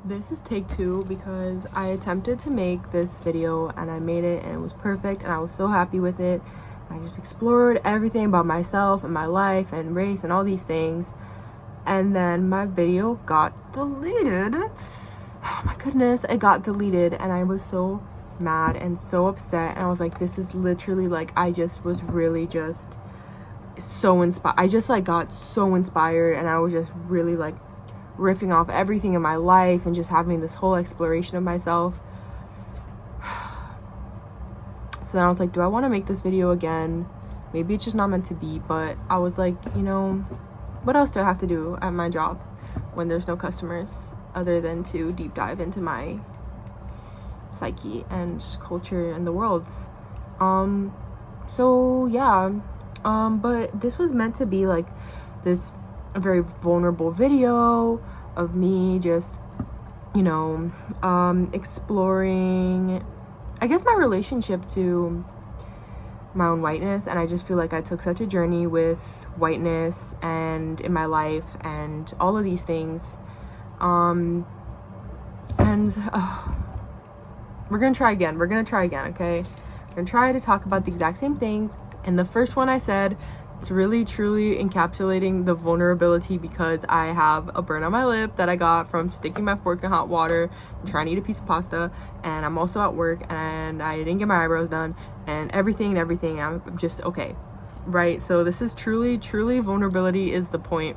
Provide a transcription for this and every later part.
This is take two because I attempted to make this video and I made it and it was perfect and I was so happy with it. I just explored everything about myself and my life and race and all these things, and then my video got deleted. Oh my goodness, it got deleted and I was so mad and so upset, and I was like, this is literally like, I just was really just so inspired. I just like got so inspired and I was just really like riffing off everything in my life and just having this whole exploration of myself. So then I was like, do I want to make this video again? Maybe it's just not meant to be. But I was like, you know, what else do I have to do at my job when there's no customers other than to deep dive into my psyche and culture and the world's? So yeah, but this was meant to be like this very vulnerable video of me just, you know, exploring, I guess, my relationship to my own whiteness. And I just feel like I took such a journey with whiteness and in my life and all of these things. And we're gonna try again, okay? We're gonna try to talk about the exact same things. And the first one I said, it's really truly encapsulating the vulnerability because I have a burn on my lip that I got from sticking my fork in hot water and trying to eat a piece of pasta, and I'm also at work and I didn't get my eyebrows done and everything, and I'm just okay, right? So this is truly vulnerability is the point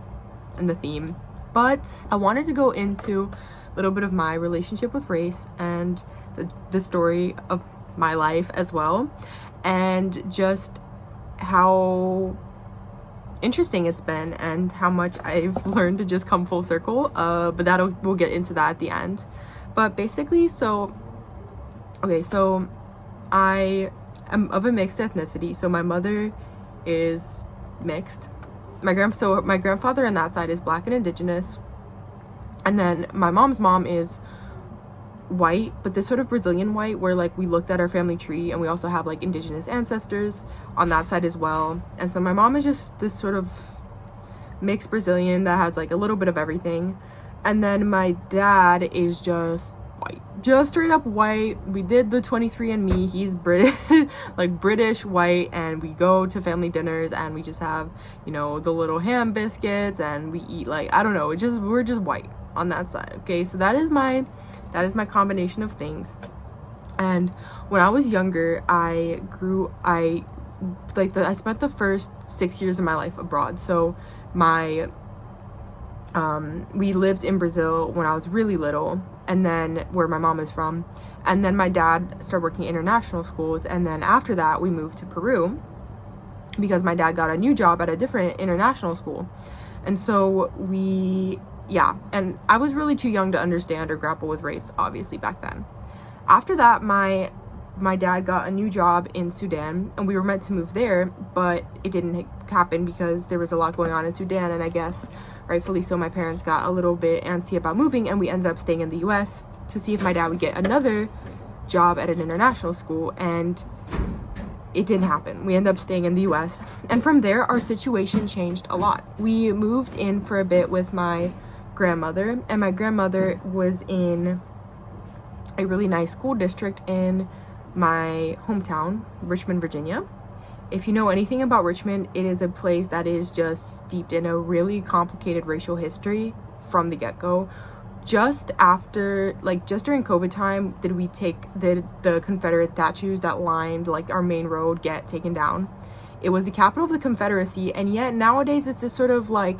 and the theme. But I wanted to go into a little bit of my relationship with race and the story of my life as well, and just how interesting it's been and how much I've learned to just come full circle, but we'll get into that at the end. But basically, so I am of a mixed ethnicity. So my mother is mixed, my grandfather on that side is Black and Indigenous, and then my mom's mom is white, but this sort of Brazilian white where like we looked at our family tree and we also have like Indigenous ancestors on that side as well. And so my mom is just this sort of mixed Brazilian that has like a little bit of everything, and then my dad is just white, just straight up white. We did the 23andMe. He's British like British white, and we go to family dinners and we just have, you know, the little ham biscuits and we eat like, I don't know, we're just white on that side. Okay, so that is my combination of things. And when I was younger, I spent the first 6 years of my life abroad. So we lived in Brazil when I was really little, and then where my mom is from, and then my dad started working in international schools, and then after that we moved to Peru because my dad got a new job at a different international school. And so and I was really too young to understand or grapple with race, obviously, back then. After that, my dad got a new job in Sudan, and we were meant to move there, but it didn't happen because there was a lot going on in Sudan, and I guess rightfully so, my parents got a little bit antsy about moving, and we ended up staying in the US to see if my dad would get another job at an international school, and it didn't happen. We ended up staying in the US, and from there our situation changed a lot. We moved in for a bit with my grandmother, and my grandmother was in a really nice school district in my hometown, Richmond, Virginia. If you know anything about Richmond, it is a place that is just steeped in a really complicated racial history from the get-go. Just during COVID time, did we take the Confederate statues that lined like our main road get taken down. It was the capital of the Confederacy, and yet nowadays it's this sort of like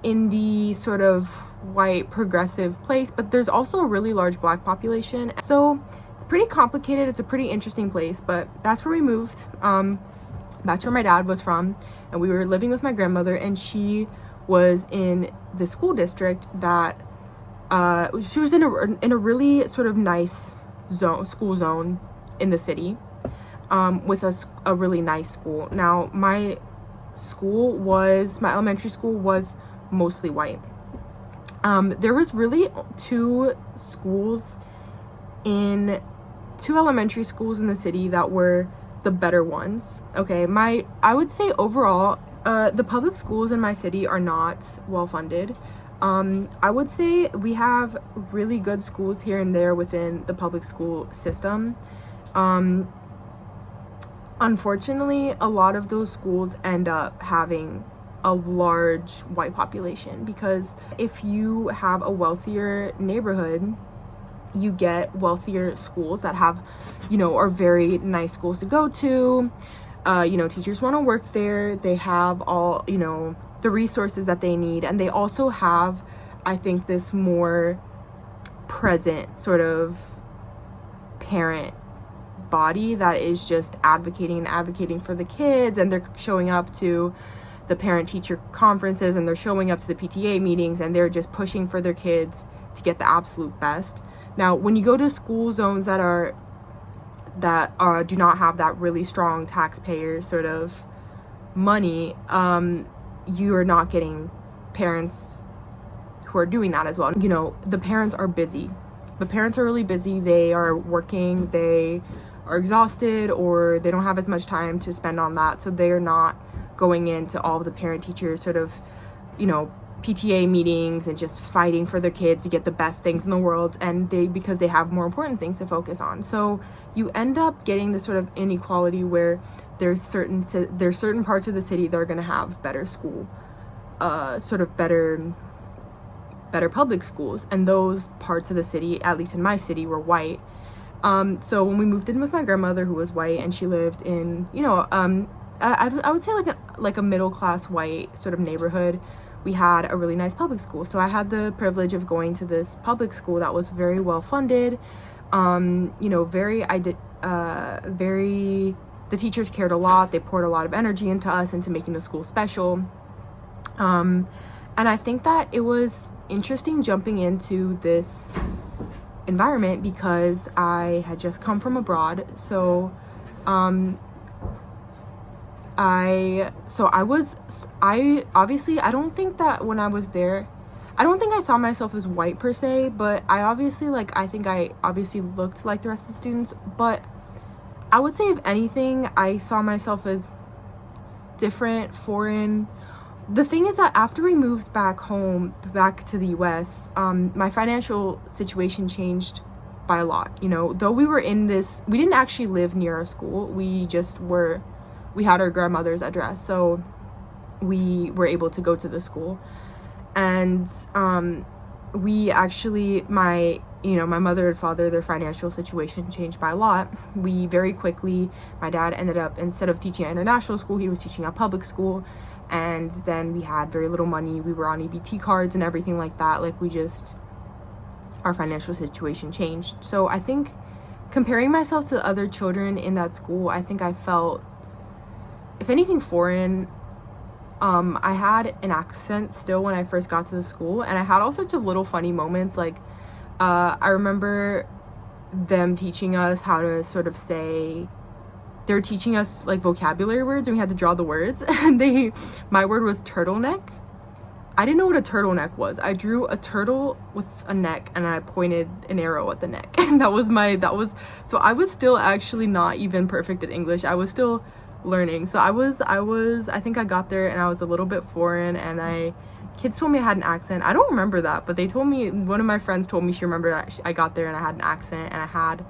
indie sort of white progressive place, but there's also a really large Black population, so it's pretty complicated. It's a pretty interesting place. But that's where we moved, back to where my dad was from, and we were living with my grandmother, and she was in the school district that she was in a really sort of nice school zone in the city, with a really nice school. Now my elementary school was mostly white. There was really two elementary schools in the city that were the better ones. Okay, I would say overall, the public schools in my city are not well funded. I would say we have really good schools here and there within the public school system. Unfortunately, a lot of those schools end up having a large white population, because if you have a wealthier neighborhood, you get wealthier schools that have, are very nice schools to go to. Teachers want to work there. They have all, the resources that they need. And they also have, I think, this more present sort of parent body that is just advocating for the kids, and they're showing up to the parent-teacher conferences, and they're showing up to the PTA meetings, and they're just pushing for their kids to get the absolute best. Now, when you go to school zones that do not have that really strong taxpayer sort of money, you are not getting parents who are doing that as well. The parents are busy. The parents are really busy. They are working, they are exhausted, or they don't have as much time to spend on that, so they are not going into all of the parent-teacher sort of, PTA meetings and just fighting for their kids to get the best things in the world, and because they have more important things to focus on. So you end up getting this sort of inequality where there's certain parts of the city that are going to have better school, better public schools, and those parts of the city, at least in my city, were white. So when we moved in with my grandmother, who was white, and she lived in, I would say like a middle class white sort of neighborhood, we had a really nice public school. So I had the privilege of going to this public school that was very well funded. The teachers cared a lot. They poured a lot of energy into us, into making the school special. And I think that it was interesting jumping into this environment because I had just come from abroad. So I don't think that when I was there, I don't think I saw myself as white per se, but I think I obviously looked like the rest of the students. But I would say, if anything, I saw myself as different, foreign. The thing is that after we moved back to the US, my financial situation changed by a lot. Though we didn't actually live near our school. We had our grandmother's address, so we were able to go to the school. And my mother and father, their financial situation changed by a lot. We very quickly, my dad ended up, instead of teaching at international school, he was teaching at public school. And then we had very little money. We were on EBT cards and everything like that. Our financial situation changed. So I think, comparing myself to other children in that school, I think I felt, if anything, foreign. I had an accent still when I first got to the school, and I had all sorts of little funny moments. I remember them teaching us how to sort of say, they were teaching us vocabulary words, and we had to draw the words. And my word was turtleneck. I didn't know what a turtleneck was. I drew a turtle with a neck, and I pointed an arrow at the neck. And so I was still actually not even perfect at English. I was still learning. So I think I got there and I was a little bit foreign, and kids told me I had an accent. I don't remember that, but one of my friends told me she remembered that I got there and I had an accent, and I had,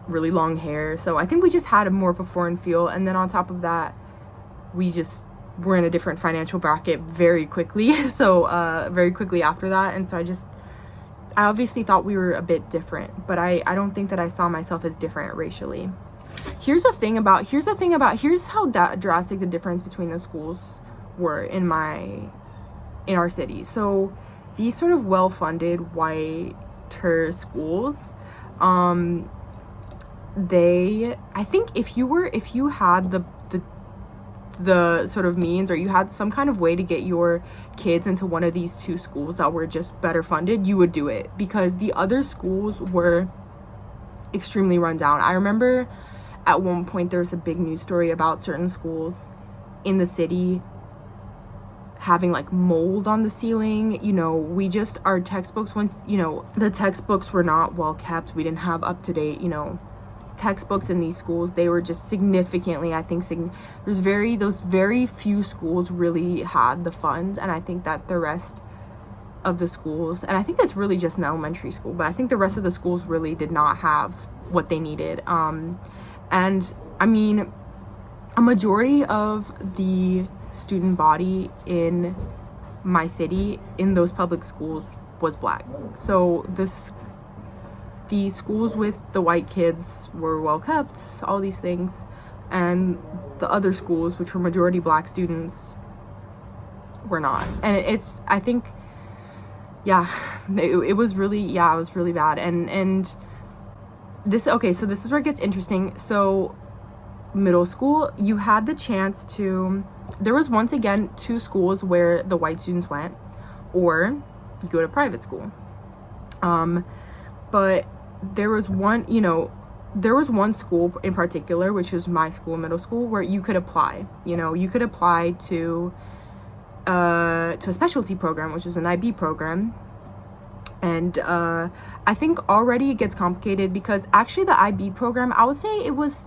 really long hair. So I think we just had more of a foreign feel. And then on top of that, we just were in a different financial bracket very quickly. So very quickly after that. And so I obviously thought we were a bit different, but I don't think that I saw myself as different racially. Here's how drastic the difference between the schools were in our city. So these sort of well-funded whiter schools, I think if you had the sort of means, or you had some kind of way to get your kids into one of these two schools that were just better funded, you would do it, because the other schools were extremely run down. I remember at one point there was a big news story about certain schools in the city having mold on the ceiling. Our textbooks, the textbooks were not well kept. We didn't have up-to-date textbooks in these schools, they were just significantly, I think, those very few schools really had the funds, and I think that the rest of the schools, and I think it's really just an elementary school, but I think the rest of the schools really did not have what they needed. And I mean, a majority of the student body in my city in those public schools was Black. So the schools with the white kids were well kept, all these things, and the other schools, which were majority Black students, were not. And I think, yeah, it was really bad. And this, okay, so this is where it gets interesting. So middle school, you had the chance to, there was once again 2 schools where the white students went, or you go to private school. But there was one school in particular, which was my school, middle school, where you could apply. You could apply to a specialty program, which is an IB program. And I think already it gets complicated because actually the IB program, I would say it was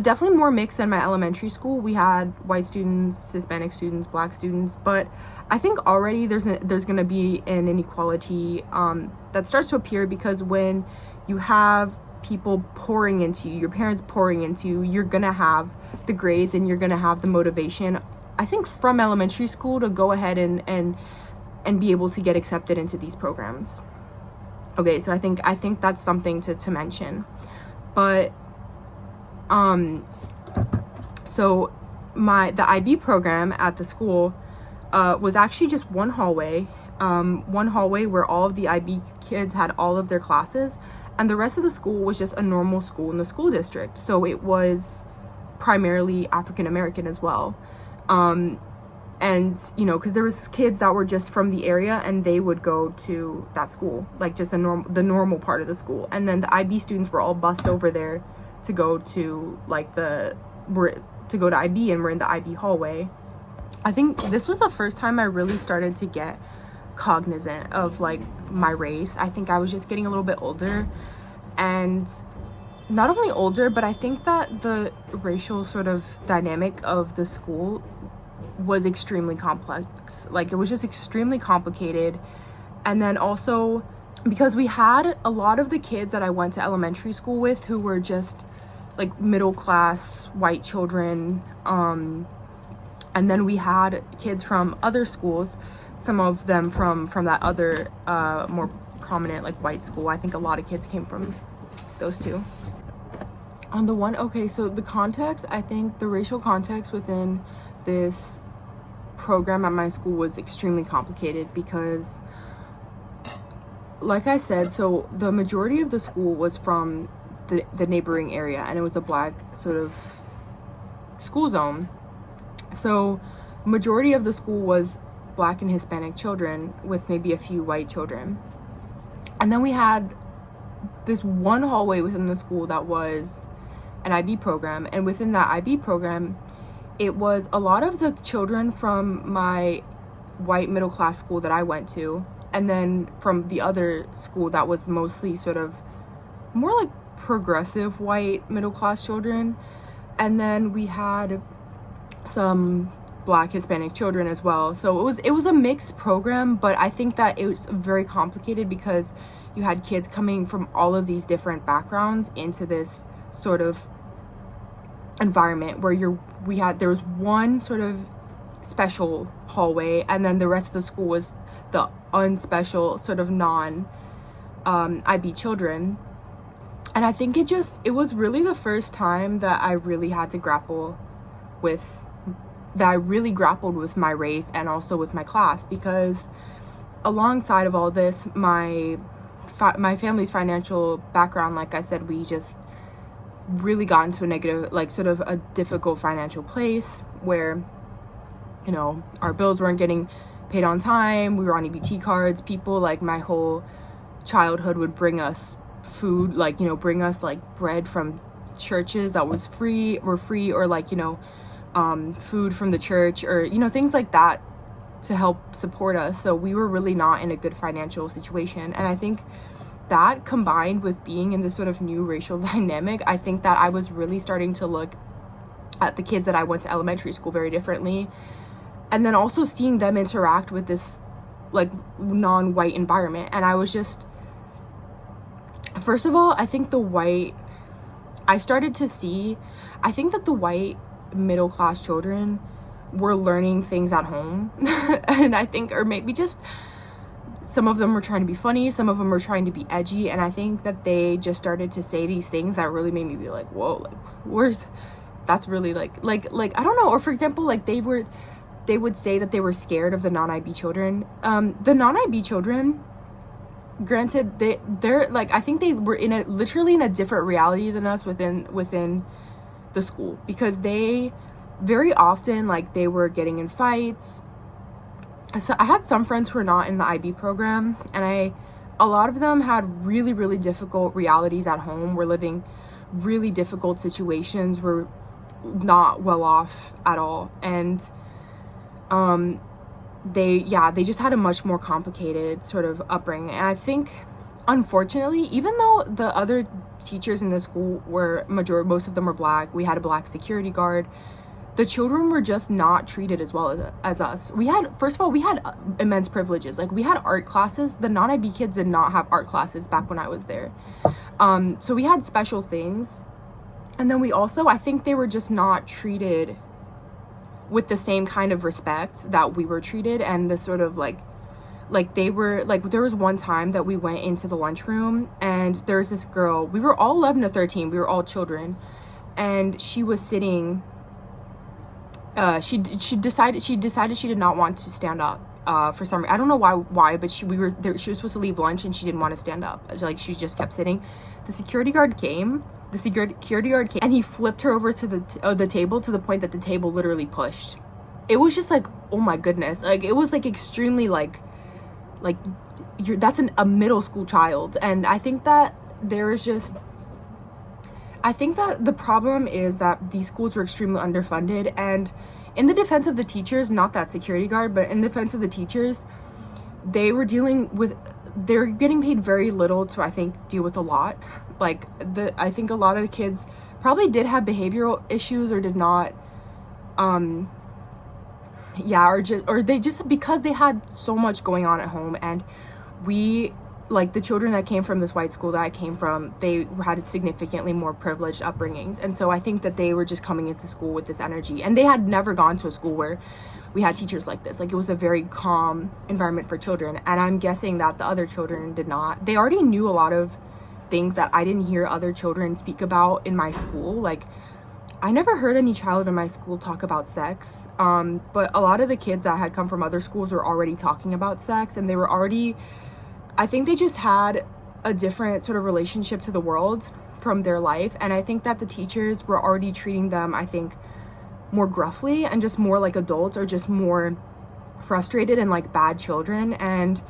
definitely more mixed than my elementary school. We had white students, Hispanic students, Black students, but I think already there's going to be an inequality that starts to appear, because when you have people pouring into you, your parents pouring into you, you're going to have the grades and you're going to have the motivation, I think, from elementary school to go ahead and be able to get accepted into these programs. Okay, so I think that's something to mention. But so the IB program at the school was actually just one hallway where all of the IB kids had all of their classes, and the rest of the school was just a normal school in the school district. So it was primarily African American as well. And because there was kids that were just from the area and they would go to that school, like just the normal part of the school, and then the IB students were all bussed over there to go to IB, and we're in the IB hallway. I think this was the first time I really started to get cognizant of like my race. I think I was just getting a little bit older, and not only older, but I think that the racial sort of dynamic of the school was extremely complex. Like, it was just extremely complicated. And then also because we had a lot of the kids that I went to elementary school with who were just like middle class white children, and then we had kids from other schools, some of them from that other more prominent like white school. I think a lot of kids came from those two. On the one, okay, so the context, I think the racial context within this program at my school was extremely complicated because, like I said, so the majority of the school was from the neighboring area, and it was a Black sort of school zone. So majority of the school was Black and Hispanic children with maybe a few white children. And then we had this one hallway within the school that was an IB program, and within that IB program, it was a lot of the children from my white middle class school that I went to, and then from the other school that was mostly sort of more like progressive white middle class children. And then we had some Black Hispanic children as well. So it was a mixed program, but I think that it was very complicated because you had kids coming from all of these different backgrounds into this sort of environment where there was one sort of special hallway, and then the rest of the school was the unspecial sort of non IB children. And I think it was really the first time that I really had to grappled with my race and also with my class, because alongside of all this, my family's financial background, like I said, we just really got into a negative, like sort of a difficult financial place where, our bills weren't getting paid on time. We were on EBT cards. People, like, my whole childhood would bring us food, like, bring us like bread from churches that was free, or like, food from the church, or things like that to help support us. So we were really not in a good financial situation. And I think that combined with being in this sort of new racial dynamic, I think that I was really starting to look at the kids that I went to elementary school very differently. And then also seeing them interact with this like non-white environment. And I was just, first of all, I think I started to see, I think that the white middle class children were learning things at home. And I think, or maybe just some of them were trying to be funny, some of them were trying to be edgy, and I think that they just started to say these things that really made me be like, whoa, like that's really like I don't know. Or for example, like they would say that they were scared of the non-IB children. The non-IB children, granted, they're like, I think they were literally in a different reality than us within the school, because they very often, like, they were getting in fights. So I had some friends who were not in the IB program, and a lot of them had really, really difficult realities at home, were living really difficult situations, were not well off at all, and they just had a much more complicated sort of upbringing. And I think, unfortunately, even though the other teachers in the school most of them were black, we had a black security guard, the children were just not treated as well as us. First of all, we had immense privileges. Like, we had art classes. The non-IB kids did not have art classes back when I was there. So we had special things. And then we also, I think they were just not treated with the same kind of respect that we were treated. And the sort of like they were, like, there was one time that we went into the lunchroom, and there was this girl, we were all 11 to 13, we were all children, and she was sitting, she decided she did not want to stand up for some reason. I don't know why, but she was supposed to leave lunch and she didn't want to stand up. Like, she just kept sitting. The security guard came, and he flipped her over to the table, to the point that the table literally pushed. It was just like, oh my goodness. Like, it was like extremely like that's a middle school child. And I think that the problem is that these schools were extremely underfunded, and in the defense of the teachers, not that security guard, but in defense of the teachers, they're getting paid very little to, I think, deal with a lot. Like, I think a lot of the kids probably did have behavioral issues, or did not, or they just, because they had so much going on at home. And like, the children that came from this white school that I came from, they had significantly more privileged upbringings. And so I think that they were just coming into school with this energy, and they had never gone to a school where we had teachers like this. Like, it was a very calm environment for children. And I'm guessing that the other children did not. They already knew a lot of things that I didn't hear other children speak about in my school. Like, I never heard any child in my school talk about sex, but a lot of the kids that had come from other schools were already talking about sex, and they were already, I think they just had a different sort of relationship to the world from their life. And I think that the teachers were already treating them, I think, more gruffly, and just more like adults, or just more frustrated and like bad children. And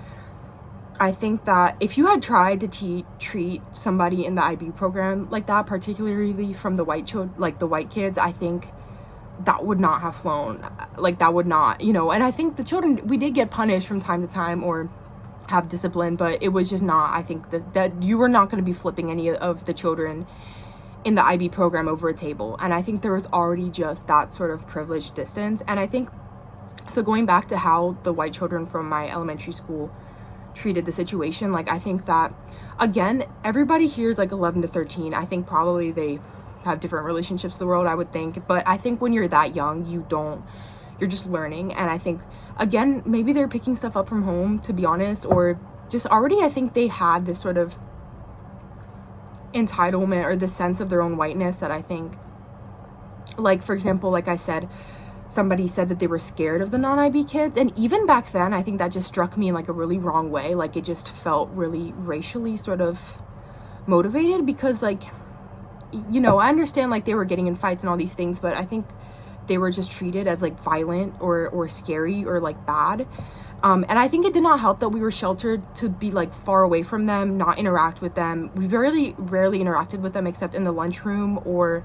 I think that if you had tried to treat somebody in the IB program like that, particularly from the white kids, I think that would not have flown. Like, that would not, and I think the children, we did get punished from time to time, or have discipline, but it was just not, I think that you were not going to be flipping any of the children in the IB program over a table. And I think there was already just that sort of privileged distance. And I think, so going back to how the white children from my elementary school treated the situation, like, I think that, again, everybody here is like 11 to 13. I think probably they have different relationships to the world, I would think. But I think when you're that young, you're just learning. And I think, again, maybe they're picking stuff up from home, to be honest, or just already, I think they had this sort of entitlement, or the sense of their own whiteness, that I think, like, for example, like I said, somebody said that they were scared of the non-IB kids. And even back then, I think that just struck me in like a really wrong way. Like, it just felt really racially sort of motivated, because, like, I understand, like, they were getting in fights and all these things, but I think they were just treated as like violent or scary or like bad. And I think it did not help that we were sheltered to be like far away from them, not interact with them. We very rarely interacted with them, except in the lunchroom or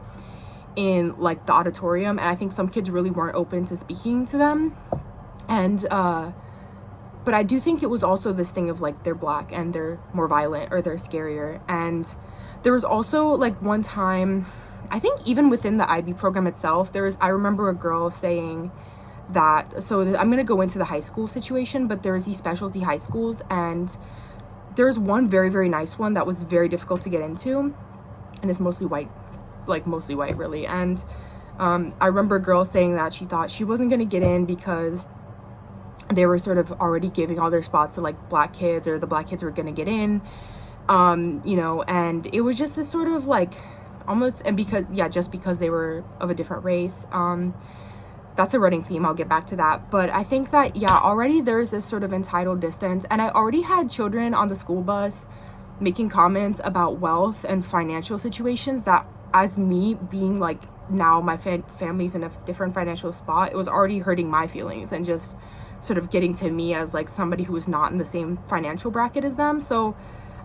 in like the auditorium. And I think some kids really weren't open to speaking to them. And but I do think it was also this thing of like they're black and they're more violent or they're scarier. And there was also like one time, I think even within the IB program itself, I remember a girl saying that, I'm going to go into the high school situation, but there's these specialty high schools, and there's one very, very nice one that was very difficult to get into, and it's mostly white, like mostly white really. And I remember a girl saying that she thought she wasn't going to get in because they were sort of already giving all their spots to like black kids, or the black kids were going to get in, you know, and it was just this sort of like almost, and because, yeah, just because they were of a different race. That's a running theme, I'll get back to that. But I think that, yeah, already there's this sort of entitled distance, and I already had children on the school bus making comments about wealth and financial situations that, as me being like, now my family's in a different financial spot, it was already hurting my feelings and just sort of getting to me as like somebody who was not in the same financial bracket as them. So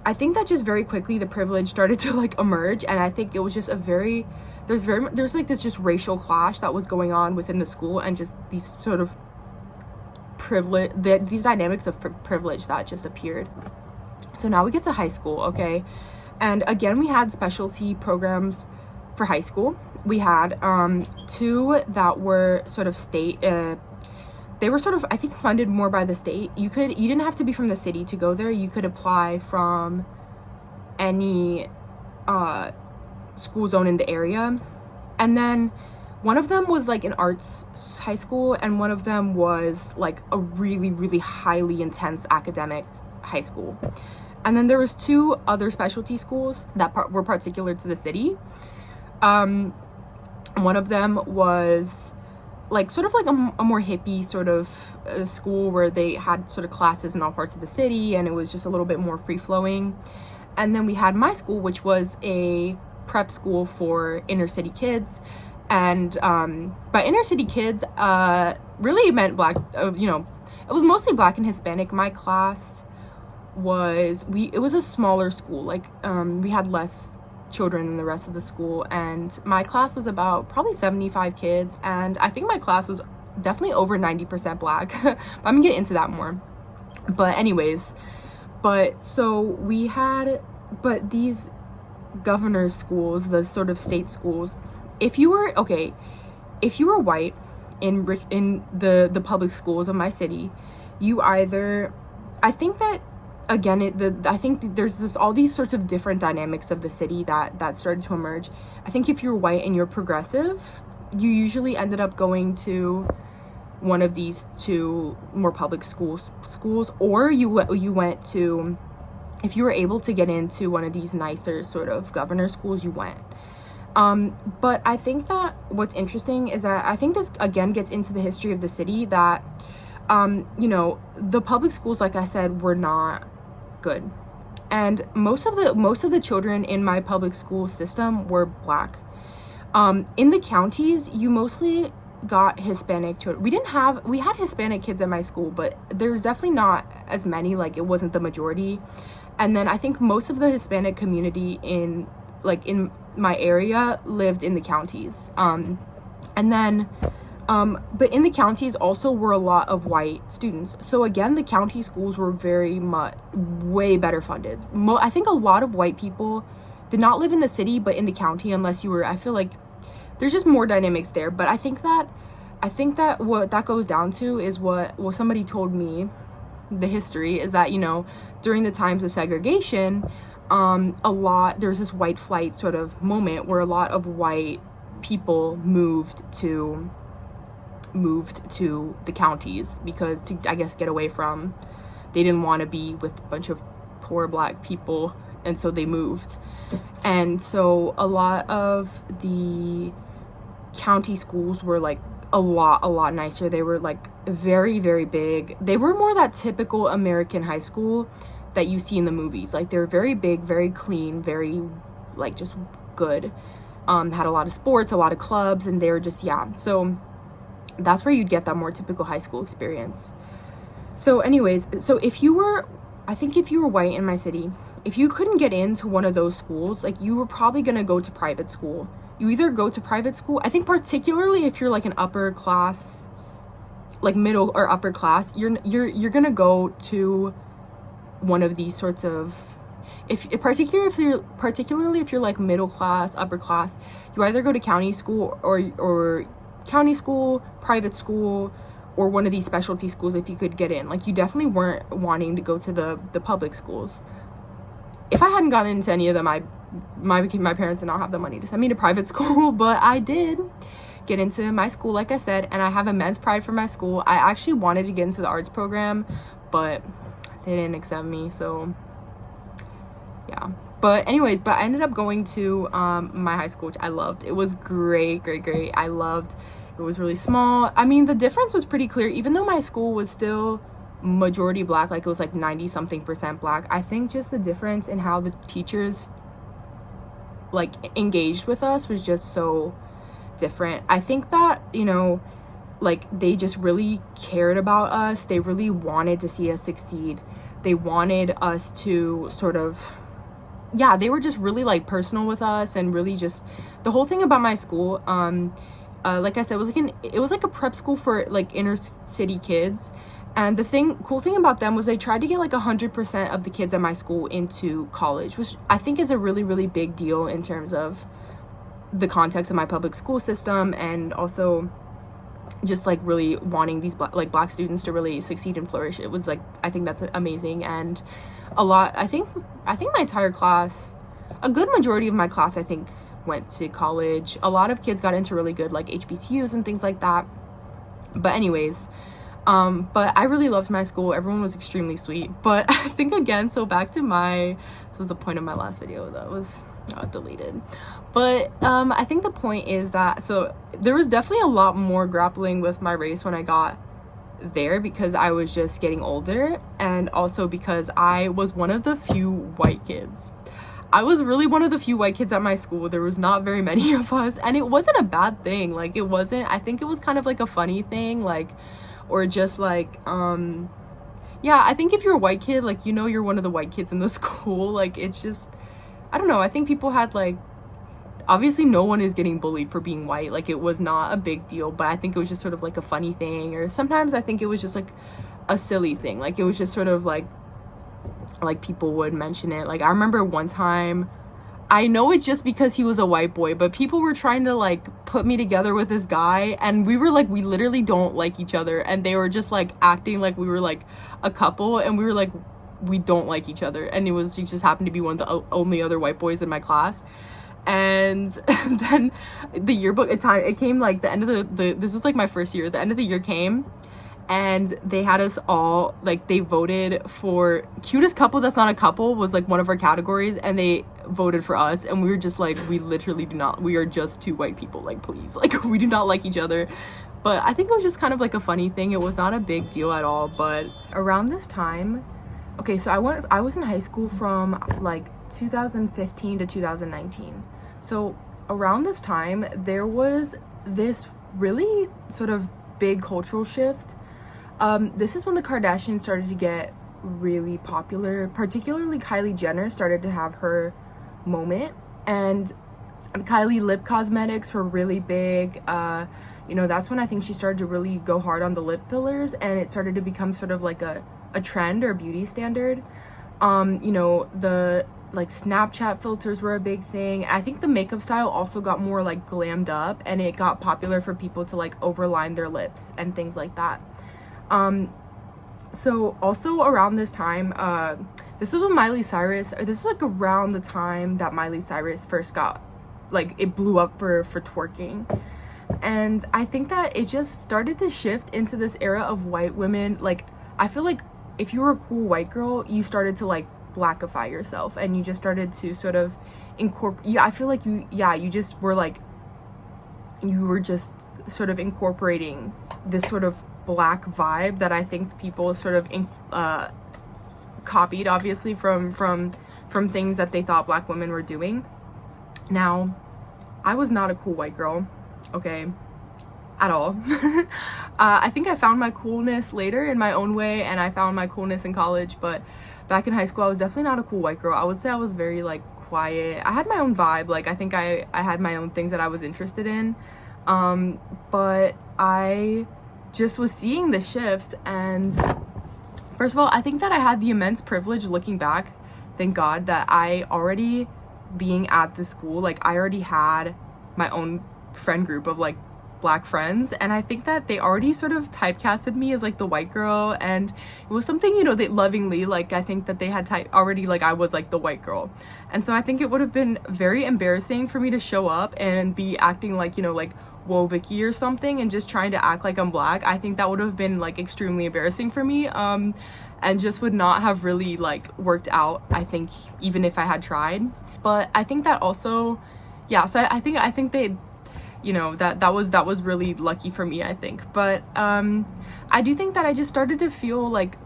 I think that just very quickly the privilege started to like emerge, and I think it was just a very, there's like this just racial clash that was going on within the school, and just these sort of privilege, these dynamics of privilege that just appeared. So now we get to high school, okay? And again, we had specialty programs for high school. We had 2 that were sort of state, they were sort of, I think, funded more by the state. You didn't have to be from the city to go there. You could apply from any school zone in the area. And then one of them was like an arts high school, and one of them was like a really, really highly intense academic high school. And then there was 2 other specialty schools that were particular to the city. One of them was like sort of like a more hippie sort of school where they had sort of classes in all parts of the city, and it was just a little bit more free-flowing. And then we had my school, which was a prep school for inner city kids. And by inner city kids, really meant black, you know, it was mostly black and Hispanic. My class was, it was a smaller school, like we had less children than the rest of the school, and my class was about probably 75 kids, and I think my class was definitely over 90% black. But I'm gonna get into that more. But anyways, so we had, but these governor's schools, the sort of state schools, if you were white in the public schools of my city, you either, I think that, again, I think there's all these sorts of different dynamics of the city that started to emerge. I think if you're white and you're progressive, you usually ended up going to one of these 2 more public schools, or you went to, if you were able to get into one of these nicer sort of governor schools, you went. But I think that what's interesting is that I think this again gets into the history of the city, that you know, the public schools, like I said, were not good, and most of the children in my public school system were black. In the counties, you mostly got Hispanic children. We had Hispanic kids at my school, but there's definitely not as many, like it wasn't the majority. And then I think most of the Hispanic community in my area lived in the counties. And then but in the counties also were a lot of white students. So again, the county schools were way better funded. I think a lot of white people did not live in the city, but in the county, unless you were, I feel like there's just more dynamics there. But I think that what that goes down to is what somebody told me, the history is that, you know, during the times of segregation, there's this white flight sort of moment where a lot of white people moved to the counties because to, I guess, get away from, they didn't want to be with a bunch of poor black people, and so they moved. And so a lot of the county schools were like a lot nicer. They were like very, very big. They were more that typical American high school that you see in the movies. Like, they were very big, very clean, very like just good. Had a lot of sports, a lot of clubs, and they were just, yeah. So that's where you'd get that more typical high school experience. So anyways, so if you were white in my city, if you couldn't get into one of those schools, like, you were probably gonna go to private school. You either go to private school, I think particularly if you're like an upper class like middle or upper class, you're gonna go to one of these sorts of, particularly if you're like middle class, upper class, you either go to county school or county school, private school, or one of these specialty schools if you could get in. Like, you definitely weren't wanting to go to the public schools. If I hadn't gotten into any of them, my parents did not have the money to send me to private school, but I did get into my school, like I said, and I have immense pride for my school. I actually wanted to get into the arts program, but they didn't accept me, so yeah. But anyways, I ended up going to my high school, which I loved. It was great. I loved it. Was really small. I mean, the difference was pretty clear, even though my school was still majority black, like it was like 90-something% black. I think just the difference in how the teachers like engaged with us was just so different. I think that, you know, like they just really cared about us. They really wanted to see us succeed. They wanted us to sort of, yeah, they were just really like personal with us, and really just the whole thing about my school, like I said, it was like a prep school for like inner city kids. And the cool thing about them was they tried to get like 100% of the kids at my school into college, which I think is a really, really big deal in terms of the context of my public school system, and also just like really wanting these black students to really succeed and flourish. It was like, I think that's amazing. And I think my entire class, a good majority of my class, I think, went to college. A lot of kids got into really good like HBCUs and things like that. But anyways, but I really loved my school. Everyone was extremely sweet. But I think, again, so back to this was the point of my last video that was deleted. But I think the point is that, so there was definitely a lot more grappling with my race when I got there, because I was just getting older, and also because I was one of the few white kids. I was really one of the few white kids at my school. There was not very many of us, and it wasn't a bad thing. Like, it wasn't, I think it was kind of like a funny thing, like, or just like, yeah, I think if you're a white kid, like, you know, you're one of the white kids in the school. Like, it's just, I don't know, I think people had like, obviously no one is getting bullied for being white. Like, it was not a big deal, but I think it was just sort of like a funny thing. Or sometimes I think it was just like a silly thing. Like, it was just sort of like people would mention it. Like, I remember one time, I know it's just because he was a white boy, but people were trying to like put me together with this guy, and we were like, we literally don't like each other, and they were just like acting like we were like a couple, and we were like, we don't like each other. And he just happened to be one of the only other white boys in my class. And then the yearbook, it came like the end of this was like my first year, the end of the year came, and they had us all, like, they voted for cutest couple that's not a couple was like one of our categories, and they voted for us, and we were just like, we literally we are just two white people, like, please, like, we do not like each other. But I think it was just kind of like a funny thing. It was not a big deal at all. But around this time, okay, so I was in high school from like 2015 to 2019. So around this time, there was this really sort of big cultural shift. This is when the Kardashians started to get really popular. Particularly Kylie Jenner started to have her moment, and Kylie lip cosmetics were really big. You know, that's when I think she started to really go hard on the lip fillers, and it started to become sort of like a trend or beauty standard. You know, the like Snapchat filters were a big thing. I think the makeup style also got more like glammed up, and it got popular for people to like overline their lips and things like that. So also around this time, this was when Miley Cyrus, or this was like around the time that Miley Cyrus first got, like, it blew up for twerking. And I think that it just started to shift into this era of white women. Like, I feel like if you were a cool white girl, you started to like blackify yourself, and you just started to sort of incorporate, I feel like you just were like, you were just sort of incorporating this sort of black vibe that I think people sort of copied, obviously, from things that they thought black women were doing. Now, I was not a cool white girl, okay, at all. I think I found my coolness later in my own way, and I found my coolness in college, but back in high school, I was definitely not a cool white girl. I would say I was very like quiet. I had my own vibe. Like, I think I had my own things that I was interested in, but I just was seeing the shift. And first of all, I think that I had the immense privilege, looking back, thank God, that I already, being at the school, like I already had my own friend group of like Black friends, and I think that they already sort of typecasted me as like the white girl, and it was something, you know, they lovingly, like, I think that they had already, like, I was like the white girl. And so I think it would have been very embarrassing for me to show up and be acting like, you know, like, whoa, Vicky or something, and just trying to act like I'm Black. I think that would have been like extremely embarrassing for me, and just would not have really like worked out, I think, even if I had tried. But I think that also, yeah, so I think they, you know, that was really lucky for me, I think. But I do think that I just started to feel like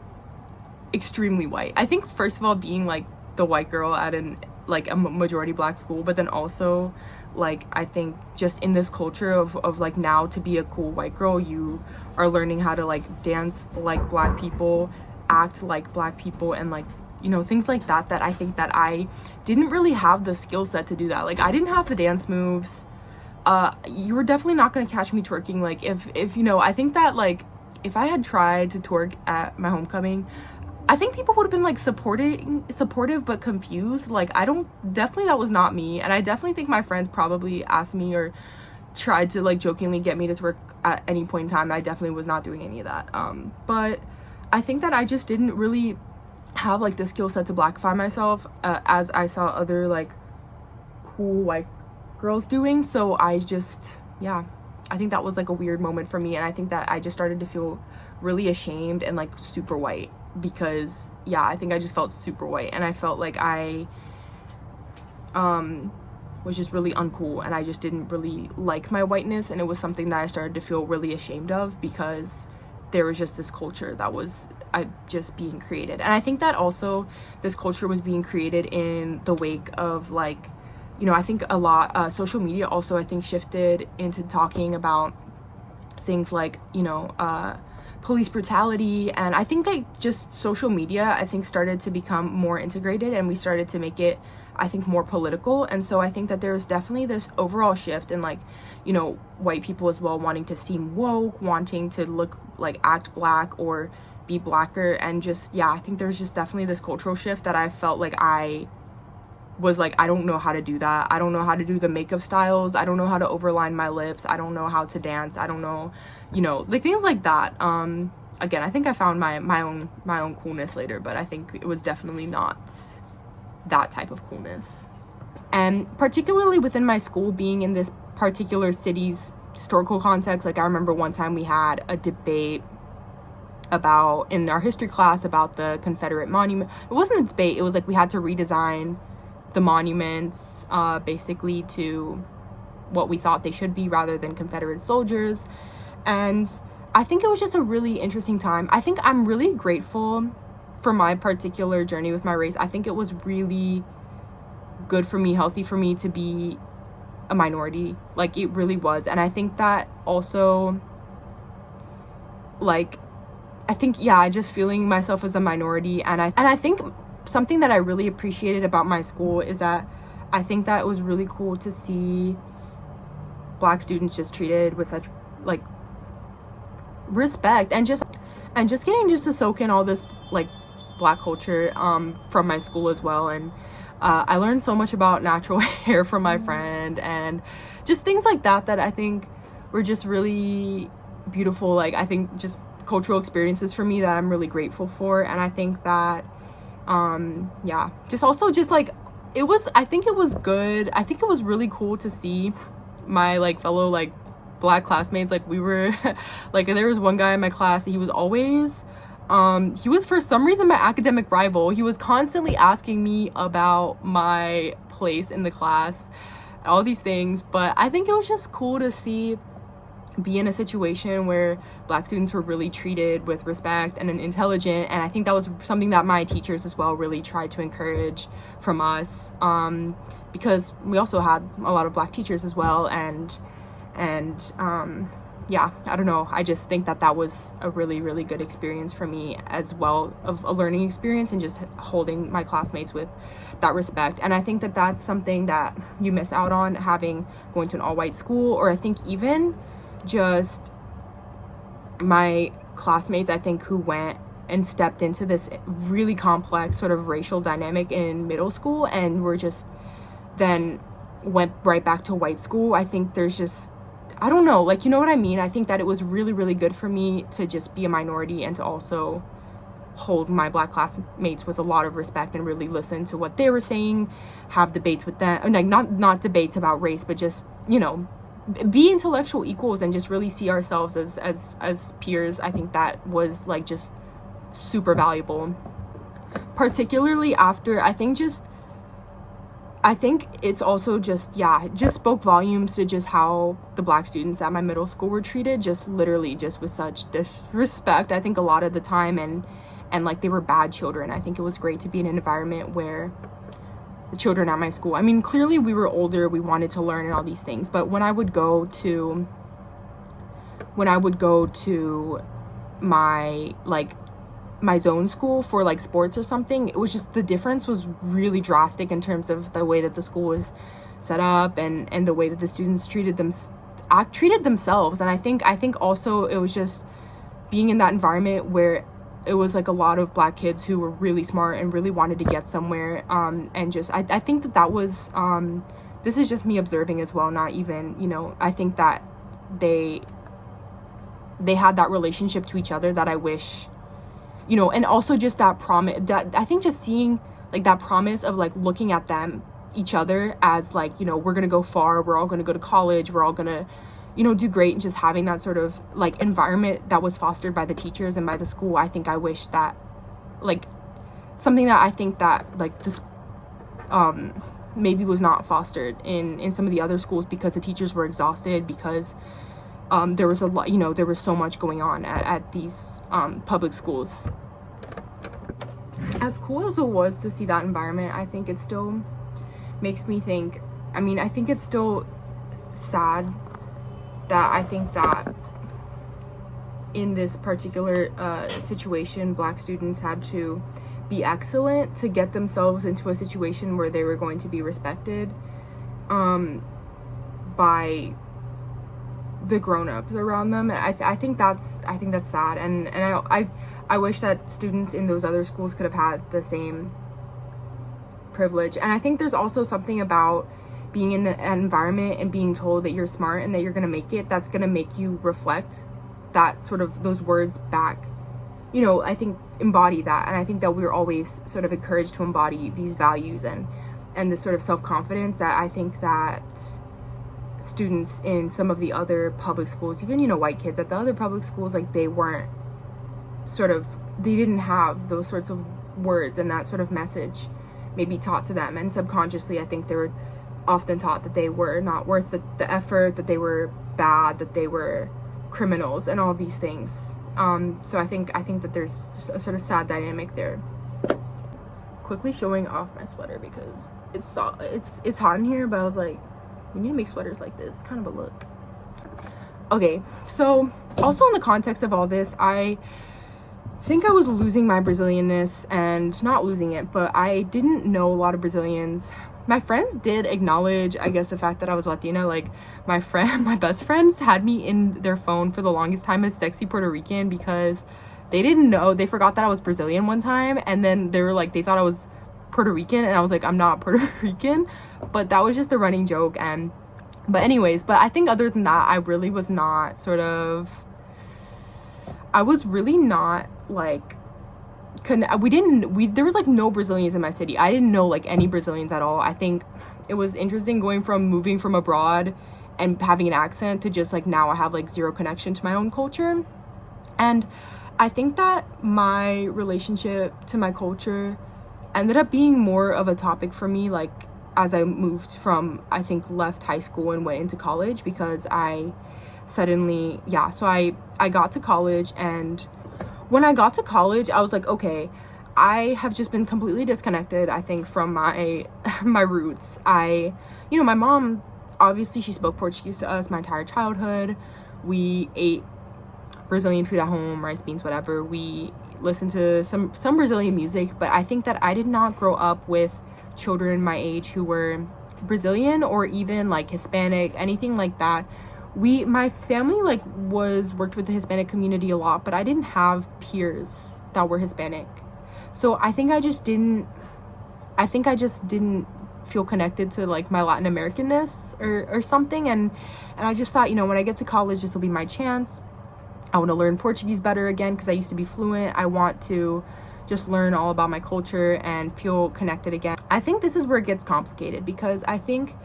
extremely white. I think first of all, being like the white girl at a majority Black school, but then also like I think just in this culture of like, now to be a cool white girl, you are learning how to like dance like Black people, act like Black people, and like, you know, things like that I think that I didn't really have the skill set to do that. Like I didn't have the dance moves. You were definitely not going to catch me twerking. Like if you know, I think that like if I had tried to twerk at my homecoming, I think people would have been like supportive but confused. Like definitely that was not me. And I definitely think my friends probably asked me or tried to like jokingly get me to twerk at any point in time. I definitely was not doing any of that. But I think that I just didn't really have like the skill set to Blackify myself, as I saw other like cool white girls doing. So I just, yeah, I think that was like a weird moment for me. And I think that I just started to feel really ashamed and like super white, because yeah, I think I just felt super white, and I felt like I was just really uncool, and I just didn't really like my whiteness. And it was something that I started to feel really ashamed of, because there was just this culture that was just being created. And I think that also this culture was being created in the wake of like, you know, I think a lot social media also, I think, shifted into talking about things like, you know, police brutality. And I think like just social media, I think, started to become more integrated, and we started to make it, I think, more political. And so I think that there's definitely this overall shift in like, you know, white people as well wanting to seem woke, wanting to look like, act Black or be Blacker. And just, yeah, I think there's just definitely this cultural shift that I felt like I was like, I don't know how to do that. I don't know how to do the makeup styles. I don't know how to overline my lips. I don't know how to dance. I don't know, you know, like things like that. Again, I think I found my own coolness later, but I think it was definitely not that type of coolness. And particularly within my school, being in this particular city's historical context, like I remember one time we had a debate about, in our history class, about the Confederate monument. It wasn't a debate, it was like we had to redesign the monuments basically to what we thought they should be, rather than Confederate soldiers. And I think it was just a really interesting time. I think I'm really grateful for my particular journey with my race. I think it was really good for me, healthy for me to be a minority. Like it really was. And I think that also, like, I think, yeah, just feeling myself as a minority. And I think something that I really appreciated about my school is that I think that it was really cool to see Black students just treated with such like respect, and just getting just to soak in all this like Black culture from my school as well. And I learned so much about natural hair from my friend, and just things like that I think were just really beautiful. Like I think just cultural experiences for me that I'm really grateful for. And I think that yeah, just also just like I think it was good. I think it was really cool to see my like fellow like Black classmates. Like we were like, there was one guy in my class, he was always he was for some reason my academic rival. He was constantly asking me about my place in the class, all these things. But I think it was just cool to be in a situation where Black students were really treated with respect and intelligent. And I think that was something that my teachers as well really tried to encourage from us, because we also had a lot of Black teachers as well. And yeah, I don't know, I just think that was a really, really good experience for me as well, of a learning experience, and just holding my classmates with that respect. And I think that that's something that you miss out on going to an all-white school, or I think even just my classmates, I think, who went and stepped into this really complex sort of racial dynamic in middle school and were just then went right back to white school. I think there's just, I don't know, like, you know what I mean? I think that it was really, really good for me to just be a minority and to also hold my black classmates with a lot of respect and really listen to what they were saying, have debates with them, and like not debates about race, but just, you know, be intellectual equals and just really see ourselves as peers. I think that was like just super valuable, particularly after I think it's also just, yeah, it just spoke volumes to just how the black students at my middle school were treated, just literally just with such disrespect, I think, a lot of the time, and like they were bad children. I think it was great to be in an environment where the children at my school, I mean, clearly we were older, we wanted to learn and all these things, but when I would go to my my zone school for like sports or something, it was just, the difference was really drastic in terms of the way that the school was set up and the way that the students treated themselves. And I think also it was just being in that environment where it was like a lot of black kids who were really smart and really wanted to get somewhere, and just I think that was this is just me observing as well, not even, you know, I think that they had that relationship to each other that I wish, you know, and also just that promise, that I think just seeing like that promise of like looking at them, each other, as like, you know, we're gonna go far, we're all gonna go to college, we're all gonna, you know, do great, and just having that sort of like environment that was fostered by the teachers and by the school. I think I wish that, like, something that I think that like this maybe was not fostered in some of the other schools, because the teachers were exhausted, because there was a lot, you know, there was so much going on at these public schools. As cool as it was to see that environment, I think it still makes me think, I mean, I think it's still sad that I think that in this particular situation, black students had to be excellent to get themselves into a situation where they were going to be respected by the grown-ups around them. And I think that's sad, and I wish that students in those other schools could have had the same privilege. And I think there's also something about being in an environment and being told that you're smart and that you're gonna make it, that's gonna make you reflect that sort of, those words back, you know, I think embody that. And I think that we're always sort of encouraged to embody these values and this sort of self-confidence that I think that students in some of the other public schools, even, you know, white kids at the other public schools, like they weren't sort of, they didn't have those sorts of words and that sort of message maybe taught to them. And subconsciously, I think they were often taught that they were not worth the effort, that they were bad, that they were criminals, and all these things. So I think that there's a sort of sad dynamic there. Quickly showing off my sweater because it's hot in here, but I was like, we need to make sweaters like this, kind of a look. Okay, so also in the context of all this, I think I was losing my Brazilianness, and not losing it, but I didn't know a lot of Brazilians. My friends did acknowledge, I guess, the fact that I was Latina. Like my best friends had me in their phone for the longest time as sexy Puerto Rican, because they didn't know, they forgot that I was Brazilian one time, and then they were like, they thought I was Puerto Rican, and I was like, I'm not Puerto Rican. But that was just a running joke. And but anyways, but I think other than that, I really was not sort of, I was really not like, there was like no Brazilians in my city. I didn't know like any Brazilians at all. I think it was interesting moving from abroad and having an accent to just like, now I have like zero connection to my own culture. And I think that my relationship to my culture ended up being more of a topic for me, like as I moved from, I think, left high school and went into college, because I suddenly, yeah, so I got to college, and when I got to college, I was like, okay, I have just been completely disconnected, I think, from my roots. You know, my mom, obviously, she spoke Portuguese to us my entire childhood. We ate Brazilian food at home, rice, beans, whatever. We listened to some Brazilian music, but I think that I did not grow up with children my age who were Brazilian or even like Hispanic, anything like that, my family like worked with the Hispanic community a lot, but I didn't have peers that were Hispanic. So I think I just didn't feel connected to like my Latin Americanness or something, and I just thought, you know, when I get to college, this will be my chance. I want to learn Portuguese better again because I used to be fluent. I want to just learn all about my culture and feel connected again. I think this is where it gets complicated, because I think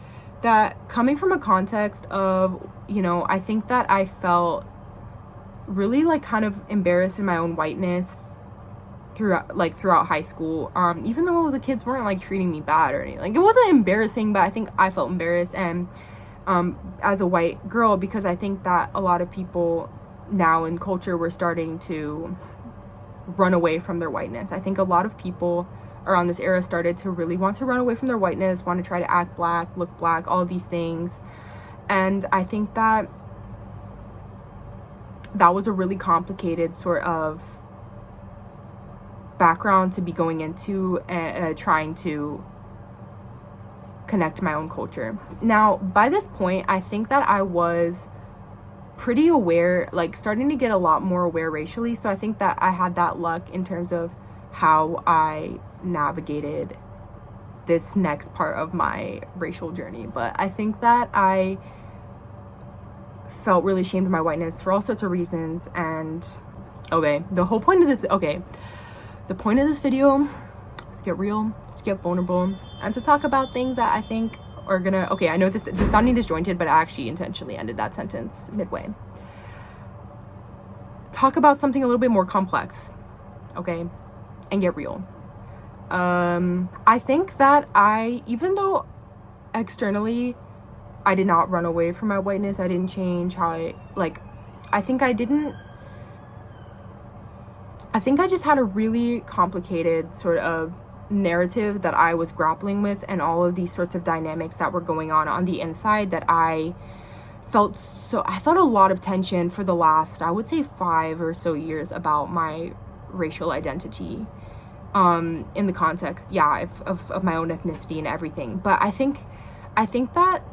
that coming from a context of, you know, I think that I felt really like kind of embarrassed in my own whiteness throughout high school, even though the kids weren't like treating me bad or anything. Like, it wasn't embarrassing, but I think I felt embarrassed, and as a white girl, because I think that a lot of people now in culture were starting to run away from their whiteness. I think a lot of people around this era started to really want to run away from their whiteness, want to try to act black, look black, all these things. And I think that was a really complicated sort of background to be going into, trying to connect to my own culture. Now, by this point, I think that I was pretty aware, like starting to get a lot more aware racially. So I think that I had that luck in terms of how I navigated this next part of my racial journey. But I think that I felt really ashamed of my whiteness for all sorts of reasons. And okay, the point of this video is to get real, to get vulnerable, and to talk about things that I think are gonna, okay, I know this is sounding disjointed, but I actually intentionally ended that sentence midway. Talk about something a little bit more complex, okay, and get real. I think that even though externally I did not run away from my whiteness, I didn't change how I think I just had a really complicated sort of narrative that I was grappling with, and all of these sorts of dynamics that were going on the inside, that I felt a lot of tension for the last, I would say, 5 or so years about my racial identity, in the context, of my own ethnicity and everything. But I think that,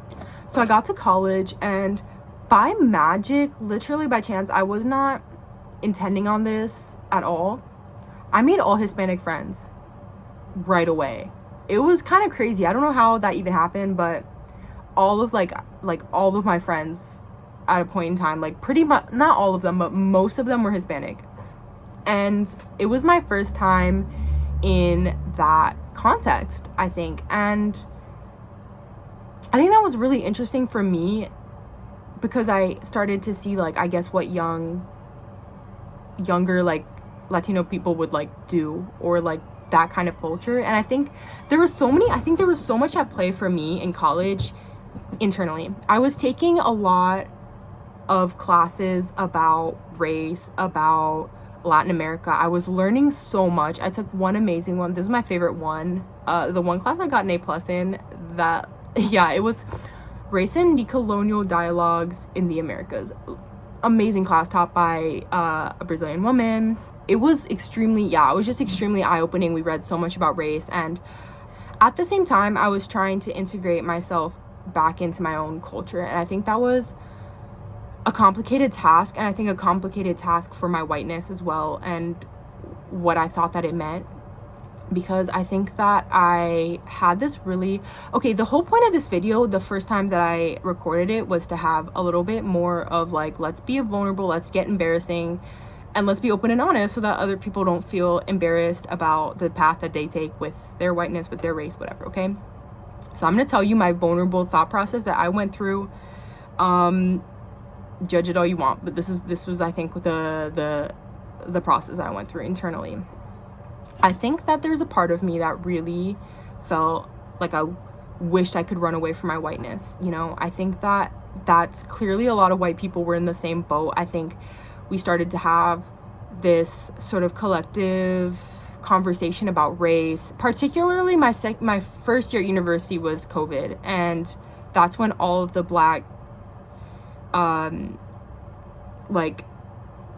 so I got to college, and by magic, literally by chance, I was not intending on this at all, I made all Hispanic friends right away. It was kind of crazy. I don't know how that even happened, but all of all of my friends at a point in time, like pretty much, not all of them, but most of them were Hispanic. And it was my first time in that context, I think. And I think that was really interesting for me, because I started to see, like, I guess what younger like Latino people would like do, or like that kind of culture. And I think there was so much at play for me in college internally. I was taking a lot of classes about race, about Latin America. I was learning so much. I took one amazing one. This is my favorite one. The one class I got an A+ in, that, yeah, it was Race and Decolonial Dialogues in the Americas. Amazing class, taught by a Brazilian woman. It was just extremely eye-opening. We read so much about race, and at the same time, I was trying to integrate myself back into my own culture. And I think that was a complicated task, and I think a complicated task for my whiteness as well, and what I thought that it meant. Because I think that I had this really, okay, the whole point of this video, the first time that I recorded it, was to have a little bit more of like, let's be vulnerable, let's get embarrassing, and let's be open and honest, so that other people don't feel embarrassed about the path that they take with their whiteness, with their race, whatever, okay? So I'm gonna tell you my vulnerable thought process that I went through. Judge it all you want, but this was, I think, the process I went through internally. I think that there's a part of me that really felt like I wished I could run away from my whiteness, you know? I think that that's clearly a lot of white people were in the same boat. I think we started to have this sort of collective conversation about race. Particularly my first year at university was COVID, and that's when all of the Black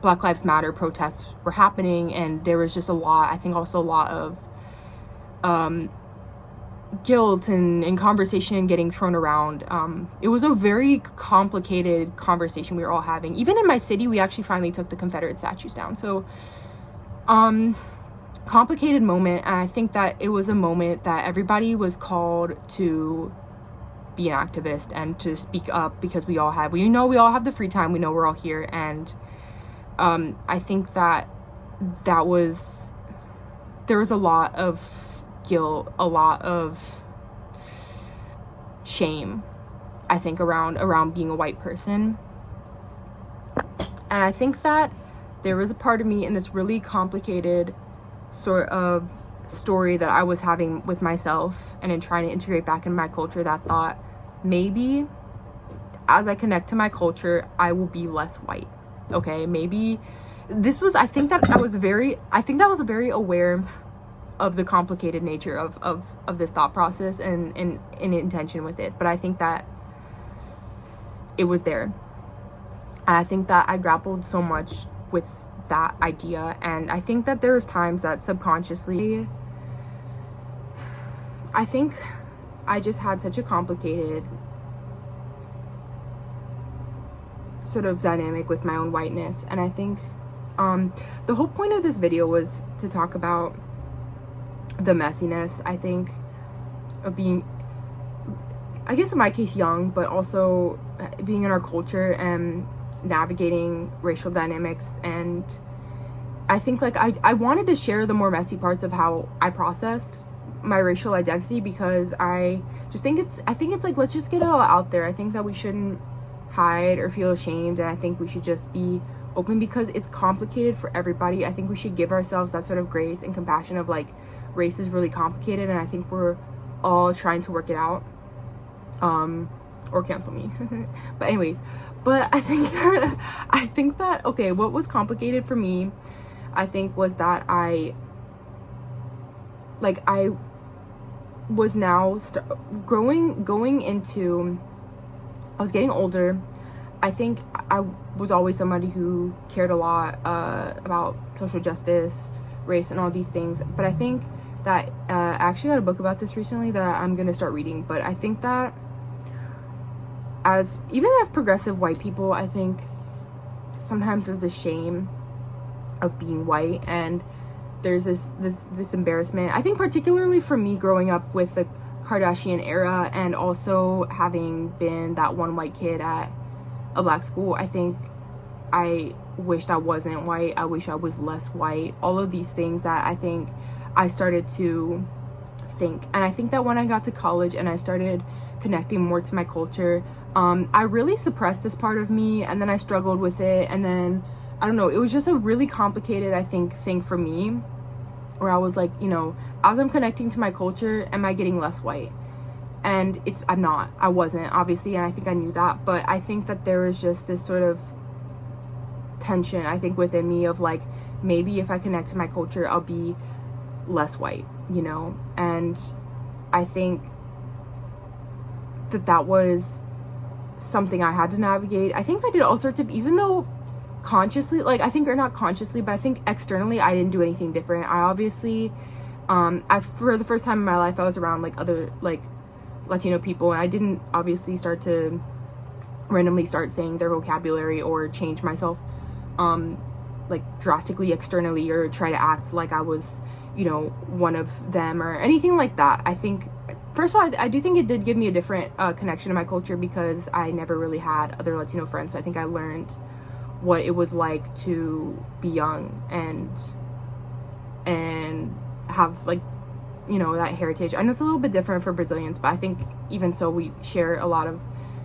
Lives Matter protests were happening, and there was just a lot, I think also a lot of guilt and conversation getting thrown around. It was a very complicated conversation we were all having. Even in my city, we actually finally took the Confederate statues down. So complicated moment, and I think that it was a moment that everybody was called to be an activist and to speak up, because we all have the free time, we know we're all here. And I think that there was a lot of guilt, a lot of shame, I think, around being a white person. And I think that there was a part of me in this really complicated sort of story that I was having with myself and in trying to integrate back in my culture, that thought, maybe as I connect to my culture, I will be less white. Okay, maybe this was, I think that I was very aware of the complicated nature of this thought process and intention with it. But I think that it was there. And I think that I grappled so much with that idea. And I think that there was times that subconsciously, I think I just had such a complicated sort of dynamic with my own whiteness. And I think the whole point of this video was to talk about the messiness, I think, of being, I guess in my case, young, but also being in our culture and navigating racial dynamics. And I think, like, I wanted to share the more messy parts of how I processed my racial identity, because I think it's like, let's just get it all out there. I think that we shouldn't hide or feel ashamed, and I think we should just be open, because it's complicated for everybody. I think we should give ourselves that sort of grace and compassion of, like, race is really complicated, and I think we're all trying to work it out. Or cancel me. But anyways, but I think that okay, what was complicated for me, I think, was that I was now going into, I was getting older. I think I was always somebody who cared a lot about social justice, race, and all these things. But I think that I actually got a book about this recently that I'm gonna start reading. But I think that even as progressive white people, I think sometimes there's a shame of being white, and there's this embarrassment. I think particularly for me, growing up with the Kardashian era and also having been that one white kid at a black school, I think I wished I wasn't white. I wish I was less white. All of these things that I think I started to think. And I think that when I got to college and I started connecting more to my culture, I really suppressed this part of me, and then I struggled with it, and then I don't know, it was just a really complicated, I think, thing for me, where I was like, you know, as I'm connecting to my culture, am I getting less white? And I wasn't, obviously, and I think I knew that. But I think that there was just this sort of tension, I think, within me of, like, maybe if I connect to my culture, I'll be less white, you know? And I think that was something I had to navigate. I think I did all sorts of, even though consciously, like, I think, or not consciously, but I think externally I didn't do anything different. I obviously, for the first time in my life, I was around, like, other, like, Latino people, and I didn't obviously start to randomly start saying their vocabulary or change myself, like, drastically externally, or try to act like I was, you know, one of them or anything like that. I think, first of all, I do think it did give me a different connection to my culture, because I never really had other Latino friends. So I think I learned what it was like to be young and have, like, you know, that heritage. I know it's a little bit different for Brazilians, but I think even so, we share a lot of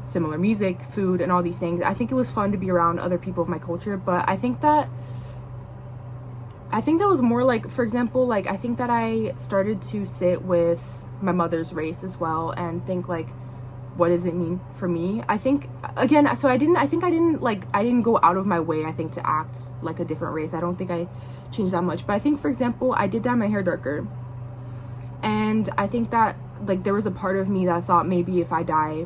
similar music, food, and all these things. I think it was fun to be around other people of my culture. But I think that was more like, for example, like, I think that I started to sit with my mother's race as well and think, like, what does it mean for me? I think, again, so I didn't go out of my way, I think, to act like a different race. I don't think I changed that much. But I think, for example, I did dye my hair darker, and I think that, like, there was a part of me that thought, maybe if I dye,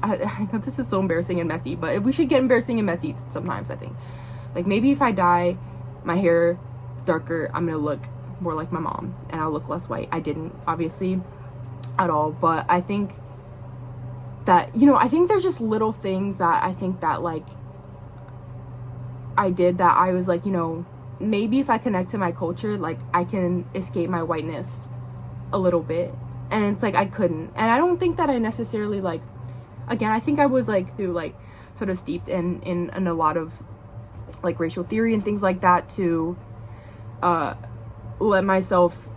I know this is so embarrassing and messy, but we should get embarrassing and messy sometimes. I think, like, maybe if I dye my hair darker, I'm gonna look more like my mom and I'll look less white. I didn't, obviously. at all. But I think that, you know, I think there's just little things that I think that, like, I did that I was like, you know, maybe if I connect to my culture, like, I can escape my whiteness a little bit. And it's like I couldn't. And I don't think that I necessarily, like, again, I think I was like sort of steeped in a lot of like racial theory and things like that to let myself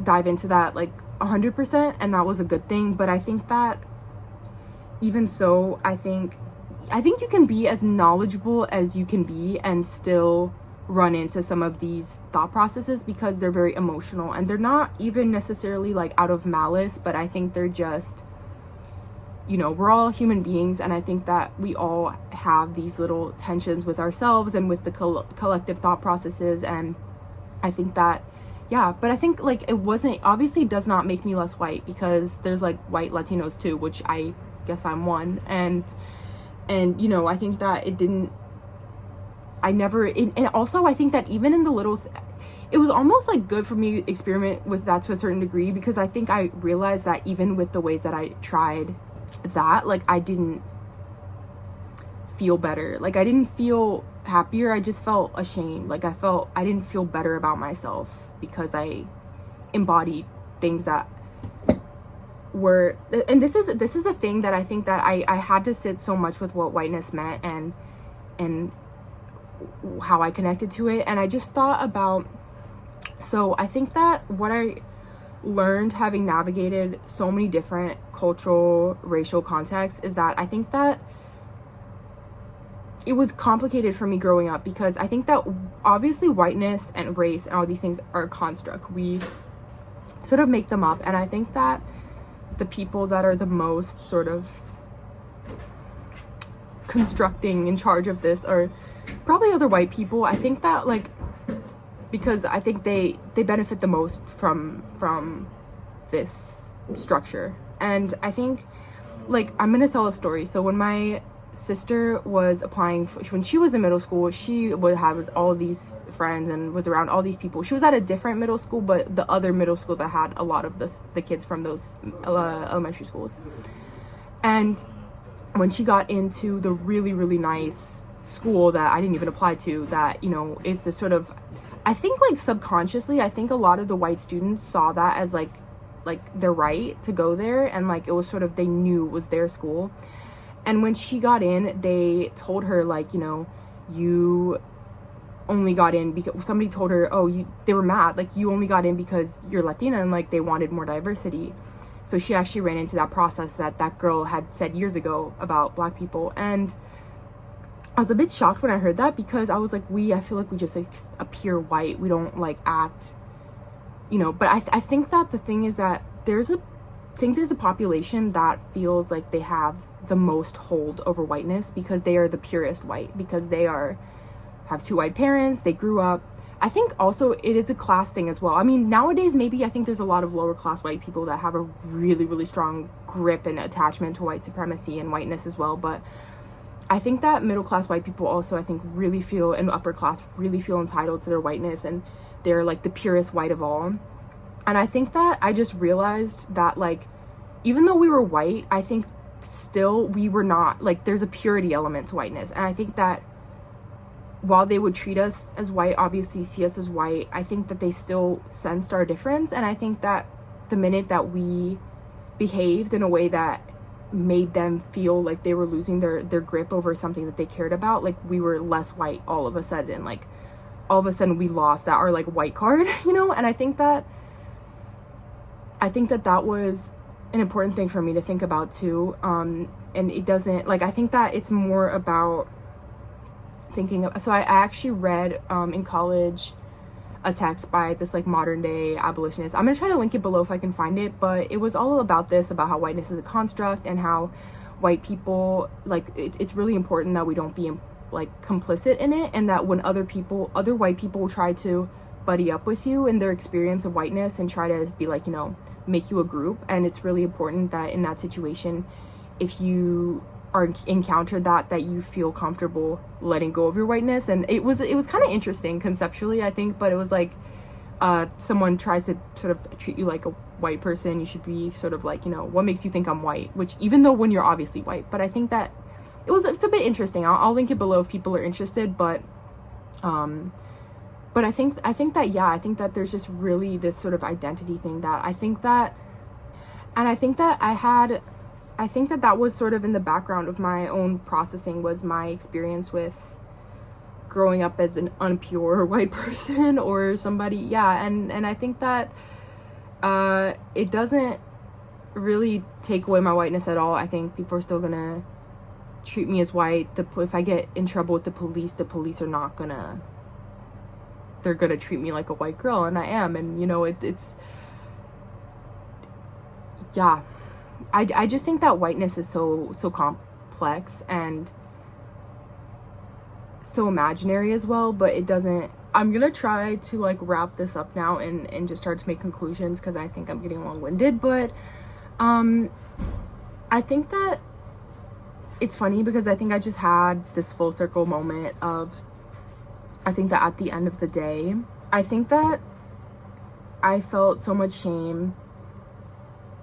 dive into that like 100%, and that was a good thing. But I think that even so, I think you can be as knowledgeable as you can be and still run into some of these thought processes, because they're very emotional, and they're not even necessarily like out of malice, but I think they're just, you know, we're all human beings, and I think that we all have these little tensions with ourselves and with the collective thought processes. And I think that, yeah, but I think like it wasn't, obviously does not make me less white, because there's like white Latinos too, which I guess I'm one. And you know, I think that it didn't, and also I think that even in the little it was almost like good for me to experiment with that to a certain degree, because I think I realized that even with the ways that I tried that, like, I didn't feel better, like I didn't feel happier, I just felt ashamed. Like I didn't feel better about myself because I embodied things that were, and this is the thing that I think that I had to sit so much with what whiteness meant and how I connected to it. And I just thought about, so I think that what I learned having navigated so many different cultural, racial contexts is that I think that it was complicated for me growing up, because I think that obviously whiteness and race and all these things are a construct. We sort of make them up, and I think that the people that are the most sort of constructing in charge of this are probably other white people. I think that, like, because I think they benefit the most from this structure. And I think, like, I'm gonna tell a story. So when my sister was applying when she was in middle school, she would have all these friends and was around all these people. She was at a different middle school, but the other middle school that had a lot of the kids from those elementary schools. And when she got into the really, really nice school that I didn't even apply to, that, you know, is this sort of, I think, like, subconsciously, I think a lot of the white students saw that as like their right to go there, and like it was sort of, they knew it was their school. And when she got in, they told her, like, you know, you only got in because somebody told her, they were mad, like, you only got in because you're Latina, and like they wanted more diversity. So she actually ran into that process that girl had said years ago about black people. And I was a bit shocked when I heard that, because I was like, I feel like we just like appear white, we don't like act, you know. But I think that the thing is that there's a population that feels like they have the most hold over whiteness, because they are the purest white, because they have two white parents, they grew up. I think also it is a class thing as well. I mean, nowadays maybe I think there's a lot of lower class white people that have a really, really strong grip and attachment to white supremacy and whiteness as well. But I think that middle class white people also, I think, really feel, and upper class really feel entitled to their whiteness, and they're like the purest white of all. And I think that I just realized that, like, even though we were white, I think still we were not, like, there's a purity element to whiteness. And I think that while they would treat us as white, obviously see us as white, I think that they still sensed our difference. And I think that the minute that we behaved in a way that made them feel like they were losing their grip over something that they cared about, like, we were less white all of a sudden. Like, all of a sudden we lost our like white card, you know. And I think that that was an important thing for me to think about too. And it doesn't, like, I think that it's more about thinking of, so I actually read in college a text by this like modern day abolitionist. I'm gonna try to link it below if I can find it, but it was all about this, about how whiteness is a construct, and how white people, like, it's really important that we don't be like complicit in it, and that when other white people try to buddy up with you in their experience of whiteness and try to be like, you know, make you a group, and it's really important that in that situation, if you are encountered that you feel comfortable letting go of your whiteness. And it was kind of interesting conceptually, I think, but it was like someone tries to sort of treat you like white person, you should be sort of like, you know, what makes you think I'm white, which even though when you're obviously white. But I think that it's a bit interesting. I'll link it below if people are interested, but I think that, yeah, I think that there's just really this sort of identity thing that I think that that was sort of in the background of my own processing, was my experience with growing up as an unpure white person or somebody. Yeah. And I think that it doesn't really take away my whiteness at all. I think people are still gonna treat me as white. If I get in trouble with the police are not gonna, they're gonna treat me like a white girl, and I am. And you know, it's yeah, I just think that whiteness is so complex and so imaginary as well, but it doesn't. I'm gonna try to like wrap this up now and just start to make conclusions, because I think I'm getting long-winded. But I think that it's funny because I think I just had this full circle moment of, I think that at the end of the day, I think that I felt so much shame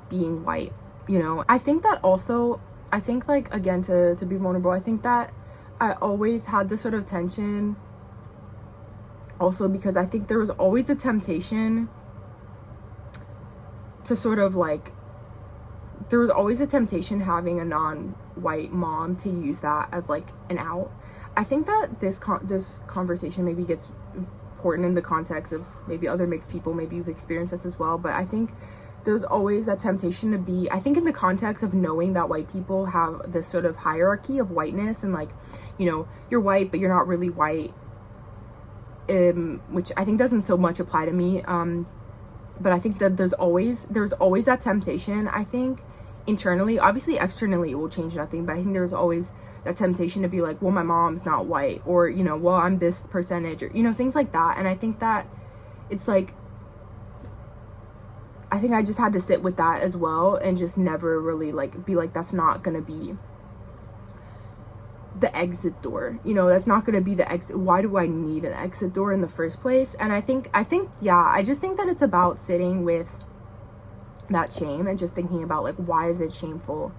being white, you know. I think that also, I think like, again, to be vulnerable, I think that I always had this sort of tension also, because I think there was always the temptation to sort of like, there was always a temptation having a non-white mom to use that as like an out. I think that this conversation maybe gets important in the context of maybe other mixed people, maybe you've experienced this as well, but I think there's always that temptation to be, I think in the context of knowing that white people have this sort of hierarchy of whiteness, and like, you know, you're white but you're not really white, which I think doesn't so much apply to me, but I think that there's always that temptation, I think, internally. Obviously externally it will change nothing, but I think there's always that temptation to be like, well, my mom's not white, or, you know, well, I'm this percentage, or, you know, things like that. And I think that it's like, I think I just had to sit with that as well, and just never really like be like, that's not gonna be the exit door, you know, that's not gonna be the exit. Why do I need an exit door in the first place? And I think yeah, I just think that it's about sitting with that shame and just thinking about like, why is it shameful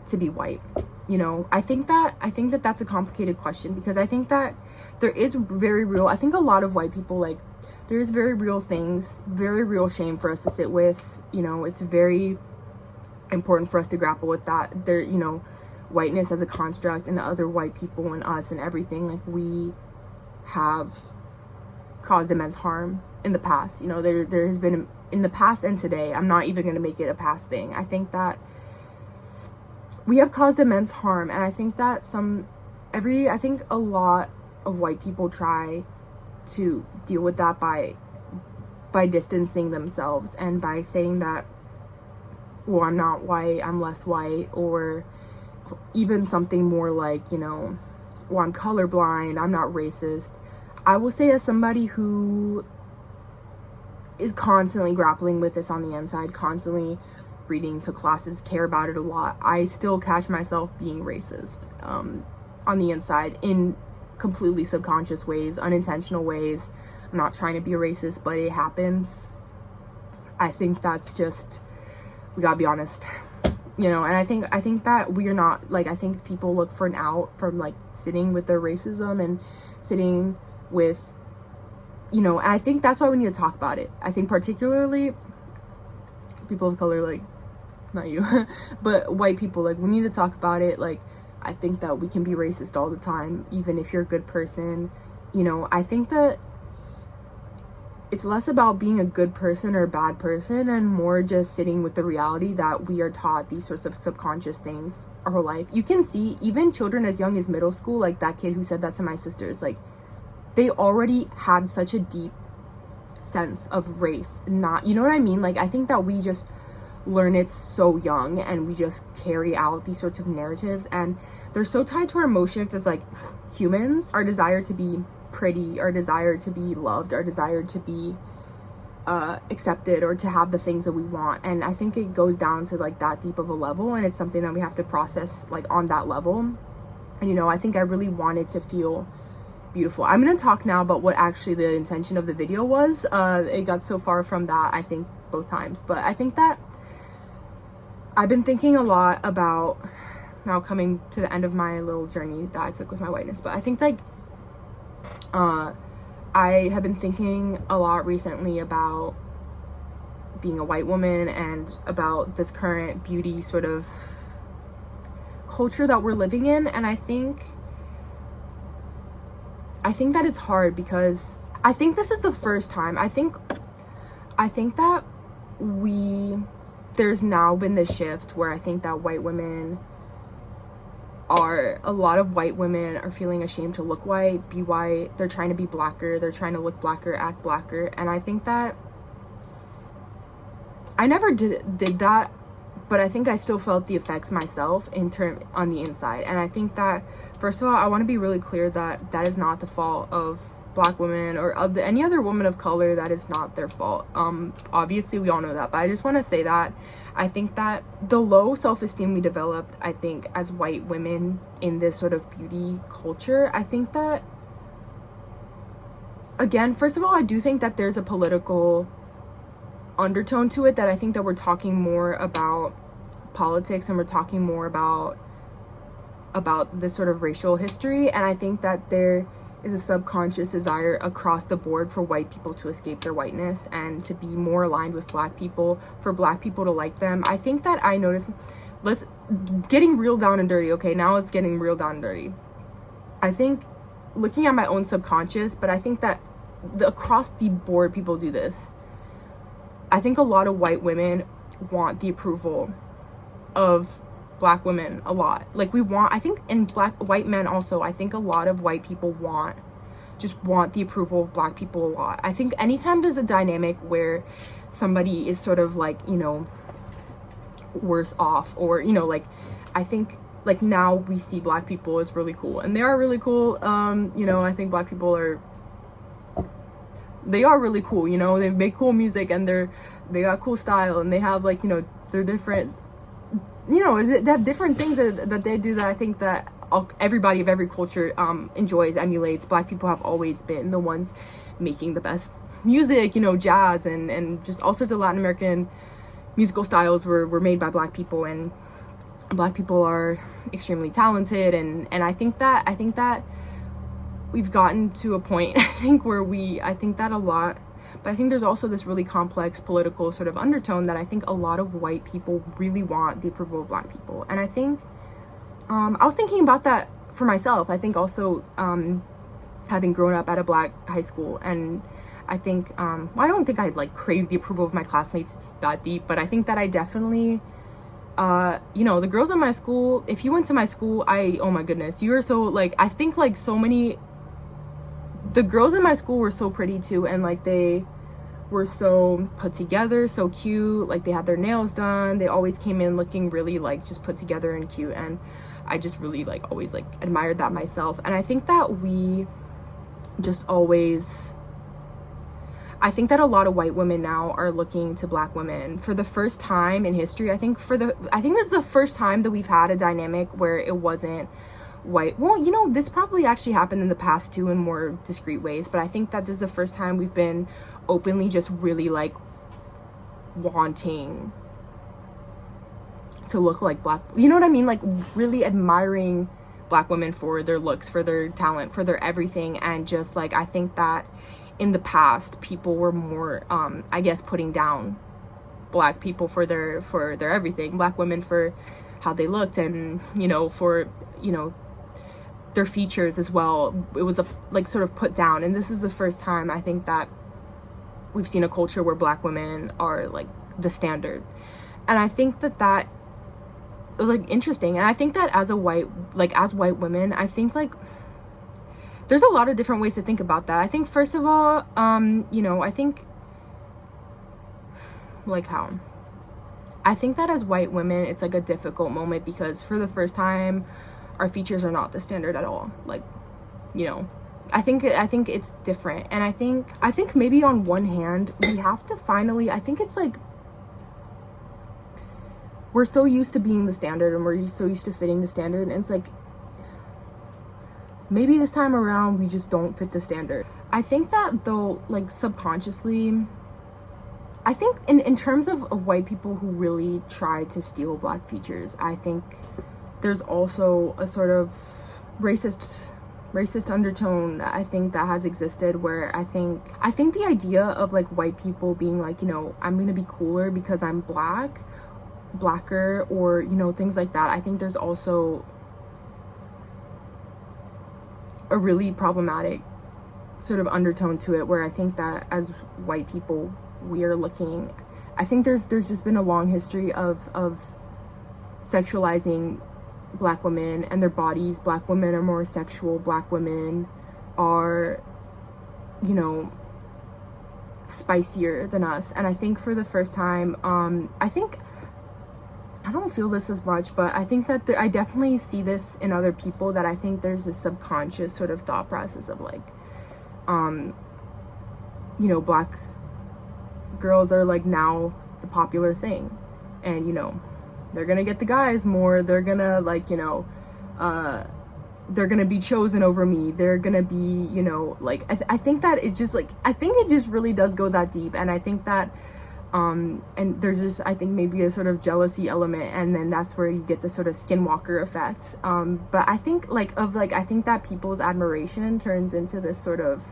to be white, you know. I think that that's a complicated question, because I think that there is very real, I think a lot of white people, like, there's very real things, very real shame for us to sit with, you know. It's very important for us to grapple with that. There, you know, whiteness as a construct, and the other white people and us and everything, like, we have caused immense harm in the past, you know. There has been, in the past and today, I'm not even going to make it a past thing, I think that we have caused immense harm. And I think that I think a lot of white people try to deal with that by distancing themselves, and by saying that, well, I'm not white, I'm less white, or even something more like, you know, well, I'm colorblind, I'm not racist. I will say, as somebody who is constantly grappling with this on the inside, constantly reading to classes, care about it a lot, I still catch myself being racist on the inside, in completely subconscious ways, unintentional ways. I'm not trying to be a racist, but it happens. I think that's just, we gotta be honest, you know. And I think that we're not, like, I think people look for an out from like sitting with their racism and sitting with, you know, and I think that's why we need to talk about it. I think particularly people of color, like, not you, but white people, like, we need to talk about it. Like, I think that we can be racist all the time, even if you're a good person, you know. I think that it's less about being a good person or a bad person, and more just sitting with the reality that we are taught these sorts of subconscious things our whole life. You can see even children as young as middle school, like that kid who said that to my sisters, like, they already had such a deep sense of race, not, you know what I mean? Like, I think that we just learn it so young, and we just carry out these sorts of narratives, and they're so tied to our emotions as like humans, our desire to be pretty, our desire to be loved, our desire to be accepted, or to have the things that we want. And I think it goes down to like that deep of a level, and it's something that we have to process like on that level. And, you know, I think I really wanted to feel beautiful. I'm gonna talk now about what actually the intention of the video was. It got so far from that, I think, both times, but I think that I've been thinking a lot about, now coming to the end of my little journey that I took with my whiteness, but I think like I have been thinking a lot recently about being a white woman and about this current beauty sort of culture that we're living in. And I think that it's hard because I think this is the first time, I think that there's now been this shift where I think that a lot of white women are feeling ashamed to look white, be white. They're trying to be blacker, they're trying to look blacker, act blacker. And I think that I never did that, but I think I still felt the effects myself on the inside. And I think that, first of all, I want to be really clear that that is not the fault of Black women or of any other woman of color. That is not their fault. Obviously we all know that, but I just want to say that I think that the low self-esteem we developed, I think, as white women in this sort of beauty culture, I think that, again, first of all, I do think that there's a political undertone to it, that I think that we're talking more about politics and we're talking more about this sort of racial history. And I think that there is a subconscious desire across the board for white people to escape their whiteness and to be more aligned with Black people, for Black people to like them. I think that I noticed, getting real down and dirty, okay, now it's getting real down and dirty. I think, looking at my own subconscious, but I think that across the board people do this. I think a lot of white women want the approval of Black women a lot. Like, I think in white men also, I think a lot of white people want the approval of Black people a lot. I think anytime there's a dynamic where somebody is sort of like, you know, worse off, or, you know, like, I think like now we see Black people as really cool, and they are really cool. You know, I think Black people are really cool, you know, they make cool music and they got cool style, and they have, like, you know, they're different, you know, they have different things that they do that I think that everybody of every culture enjoys, emulates. Black people have always been the ones making the best music, you know, jazz and just all sorts of Latin American musical styles were made by Black people, and Black people are extremely talented, and I think that we've gotten to a point, I think, where I think that a lot, but I think there's also this really complex political sort of undertone that I think a lot of white people really want the approval of Black people. And I think I was thinking about that for myself. I think also having grown up at a Black high school, and I think well, I don't think I like crave the approval of my classmates that deep, but I think that I definitely you know, the girls in my school, if you went to my school, oh my goodness, you were so, like, I think like so many, the girls in my school were so pretty too, and like they were so put together, so cute, like they had their nails done, they always came in looking really like just put together and cute, and I just really like always like admired that myself. And I think that we just always, I think that a lot of white women now are looking to Black women for the first time in history. I think this is the first time that we've had a dynamic where it wasn't white. Well, you know, this probably actually happened in the past too in more discreet ways, but I think that this is the first time we've been openly just really like wanting to look like Black, you know what I mean, like really admiring Black women for their looks, for their talent, for their everything. And just like, I think that in the past people were more I guess putting down Black people for their everything, Black women for how they looked, and, you know, for, you know, their features as well. It was like sort of put down. And this is the first time I think that we've seen a culture where Black women are like the standard. And I think that was like interesting. And I think that as white women, I think like there's a lot of different ways to think about that. I think first of all, you know, I think like I think that as white women, it's like a difficult moment because for the first time, our features are not the standard at all. Like, you know, I think it's different. And I think maybe on one hand, we have to finally, I think it's like, we're so used to being the standard and we're so used to fitting the standard. And it's like, maybe this time around we just don't fit the standard. I think that though, like subconsciously, I think in terms of white people who really try to steal black features, I think there's also a sort of racist undertone, I think, that has existed, where I think the idea of like white people being like, you know, I'm gonna be cooler because I'm blacker, or, you know, things like that. I think there's also a really problematic sort of undertone to it, where I think that as white people, we are looking, I think there's just been a long history of sexualizing black women and their bodies. Black women are more sexual, black women are, you know, spicier than us. And I think for the first time, I don't feel this as much, but I think that I definitely see this in other people, that I think there's this subconscious sort of thought process of like, you know, black girls are like now the popular thing, and, you know, they're gonna get the guys more, they're gonna, like, you know, they're gonna be chosen over me, they're gonna be, you know, like, I think that it just, like, I think it just really does go that deep. And I think that and there's just, I think, maybe a sort of jealousy element, and then that's where you get the sort of skinwalker effect. But I think I think that people's admiration turns into this sort of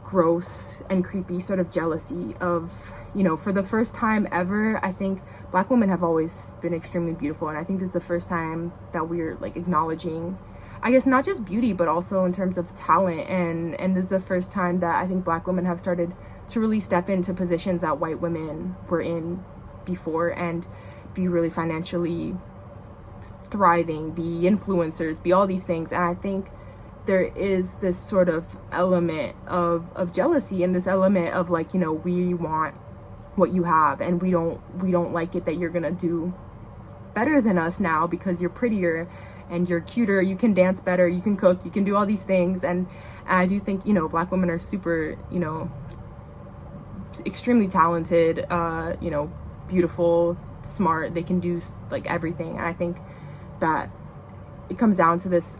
gross and creepy sort of jealousy of, you know, for the first time ever, I think black women have always been extremely beautiful, and I think this is the first time that we're like acknowledging, I guess, not just beauty but also in terms of talent, and this is the first time that I think black women have started to really step into positions that white women were in before, and be really financially thriving, be influencers, be all these things. And I think there is this sort of element of jealousy, and this element of like, you know, we want what you have, and we don't like it that you're gonna do better than us now because you're prettier and you're cuter, you can dance better, you can cook, you can do all these things. And I do think, you know, black women are super, you know, extremely talented, you know, beautiful, smart, they can do like everything. And I think that it comes down to this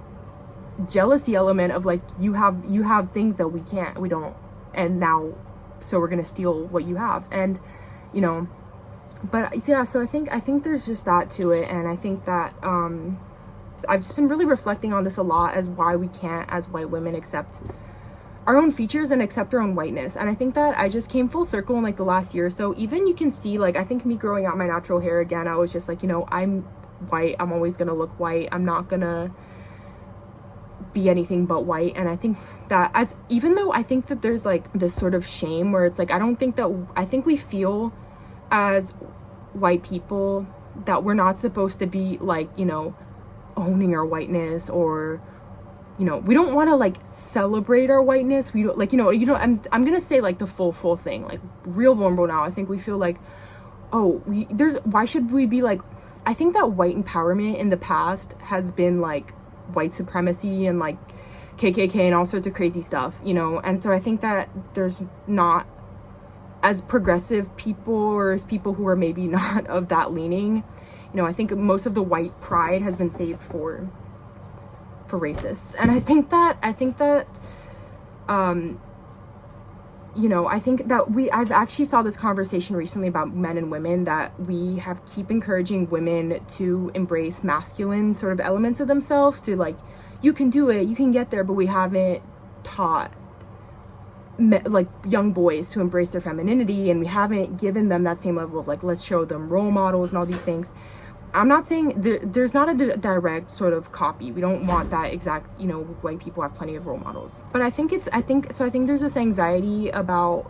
jealousy element of like, you have things that we don't, and now so we're gonna steal what you have. And, you know, but yeah, so I think there's just that to it. And I think that I've just been really reflecting on this a lot, as why we can't as white women accept our own features and accept our own whiteness. And I think that I just came full circle in like the last year or so. Even you can see, like, I think me growing out my natural hair again, I was just like, you know, I'm white, I'm always gonna look white, I'm not gonna be anything but white. And I think that even though I think that there's like this sort of shame where it's like, I think we feel as white people that we're not supposed to be like, you know, owning our whiteness, or, you know, we don't want to like celebrate our whiteness. We don't, like, you know, I'm gonna say like the full thing, like real vulnerable now. I think we feel like, oh, why should we be like, I think that white empowerment in the past has been like white supremacy and like KKK and all sorts of crazy stuff, you know. And so I think that there's not as progressive people, or as people who are maybe not of that leaning, you know, I think most of the white pride has been saved for racists. And I think that you know, I think that I've actually saw this conversation recently about men and women, that we keep encouraging women to embrace masculine sort of elements of themselves, to like, you can do it, you can get there, but we haven't taught like young boys to embrace their femininity, and we haven't given them that same level of like, let's show them role models and all these things. I'm not saying there's not a direct sort of copy. We don't want that exact, you know, white people have plenty of role models. But I think there's this anxiety about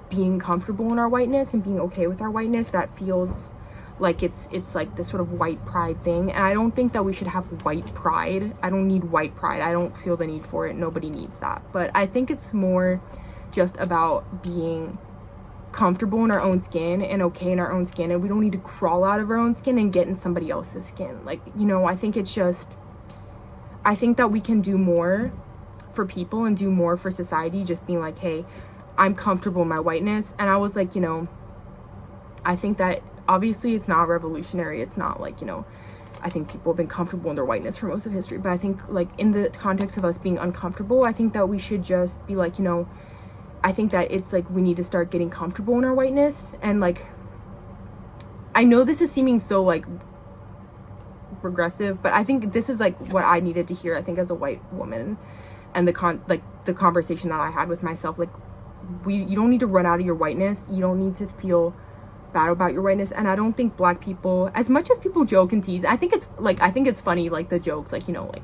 being comfortable in our whiteness and being okay with our whiteness that feels like it's like this sort of white pride thing. And I don't think that we should have white pride. I don't need white pride. I don't feel the need for it. Nobody needs that. But I think it's more just about being comfortable in our own skin and okay in our own skin, and we don't need to crawl out of our own skin and get in somebody else's skin. Like, you know, I think that we can do more for people and do more for society, just being like, hey, I'm comfortable in my whiteness. And I was like, you know, I think that obviously it's not revolutionary, it's not like, you know, I think people have been comfortable in their whiteness for most of history, but I think like in the context of us being uncomfortable, I think that we should just be like, you know, I think that it's like we need to start getting comfortable in our whiteness. And like, I know this is seeming so like regressive, but I think this is like what I needed to hear, I think, as a white woman, and the conversation that I had with myself. Like, you don't need to run out of your whiteness. You don't need to feel bad about your whiteness. And I don't think Black people, as much as people joke and tease, I think it's funny, like the jokes, like, you know, like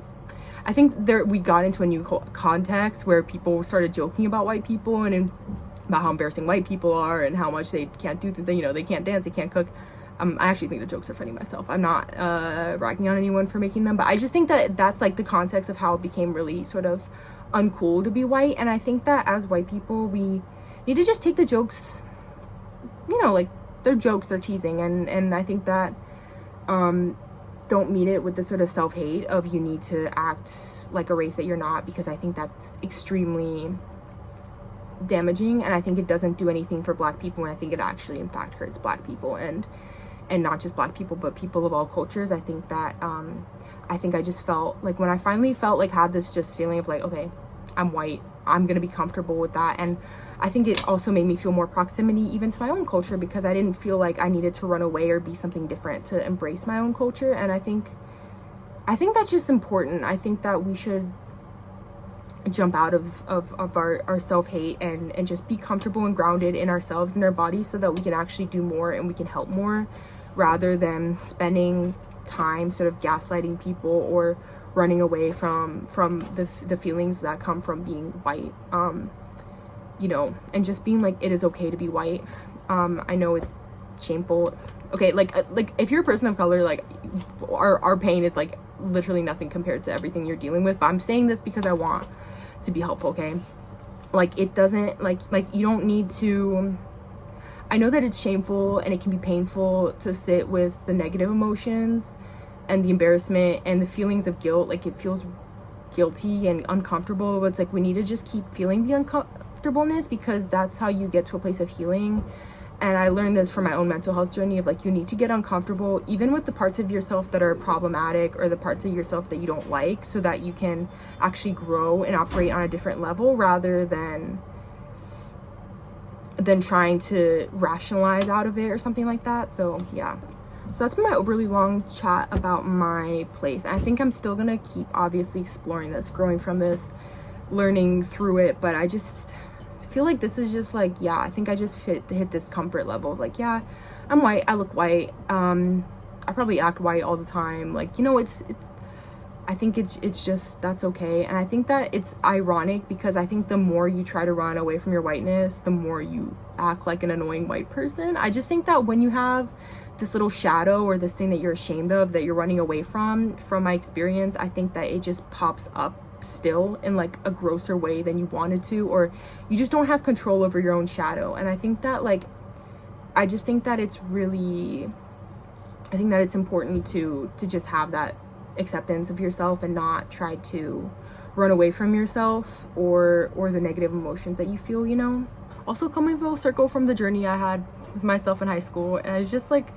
I think we got into a new context where people started joking about white people and about how embarrassing white people are and how much they can't do you know, they can't dance, they can't cook. I actually think the jokes are funny myself. I'm not ragging on anyone for making them, but I just think that that's like the context of how it became really sort of uncool to be white. And I think that as white people, we need to just take the jokes, you know, like they're jokes, they're teasing, and I think that don't meet it with the sort of self-hate of you need to act like a race that you're not, because I think that's extremely damaging, and I think it doesn't do anything for Black people, and I think it actually in fact hurts Black people, and not just Black people, but people of all cultures. I think that I just felt like when I finally felt like had this just feeling of like, okay, I'm white, I'm gonna be comfortable with that. And I think it also made me feel more proximity even to my own culture, because I didn't feel like I needed to run away or be something different to embrace my own culture. And I think that's just important. I think that we should jump out of our self-hate and just be comfortable and grounded in ourselves and our bodies, so that we can actually do more and we can help more, rather than spending time sort of gaslighting people or running away from the feelings that come from being white, you know, and just being like, it is okay to be white. I know it's shameful, okay, like if you're a person of color, like our pain is like literally nothing compared to everything you're dealing with, but I'm saying this because I want to be helpful, okay? Like, it doesn't like you don't need to, I know that it's shameful and it can be painful to sit with the negative emotions and the embarrassment and the feelings of guilt. Like, it feels guilty and uncomfortable, but it's like we need to just keep feeling the uncomfortableness, because that's how you get to a place of healing. And I learned this from my own mental health journey of like, you need to get uncomfortable even with the parts of yourself that are problematic or the parts of yourself that you don't like, so that you can actually grow and operate on a different level, rather than trying to rationalize out of it or something like that. So yeah, so that's been my overly long chat about my place. I think I'm still gonna keep obviously exploring this, growing from this, learning through it, but I just feel like this is just like, yeah, I think I just hit this comfort level of like, yeah, I'm white, I look white, I probably act white all the time, like, you know, it's I think it's just, that's okay. And I think that it's ironic, because I think the more you try to run away from your whiteness, the more you act like an annoying white person. I just think that when you have this little shadow or this thing that you're ashamed of, that you're running away from my experience, I think that it just pops up still in like a grosser way than you wanted to, or you just don't have control over your own shadow. And I think that like, I just think that it's really, I think that it's important to just have that acceptance of yourself and not try to run away from yourself or the negative emotions that you feel, you know. Also, coming full circle from the journey I had with myself in high school, and I was just like,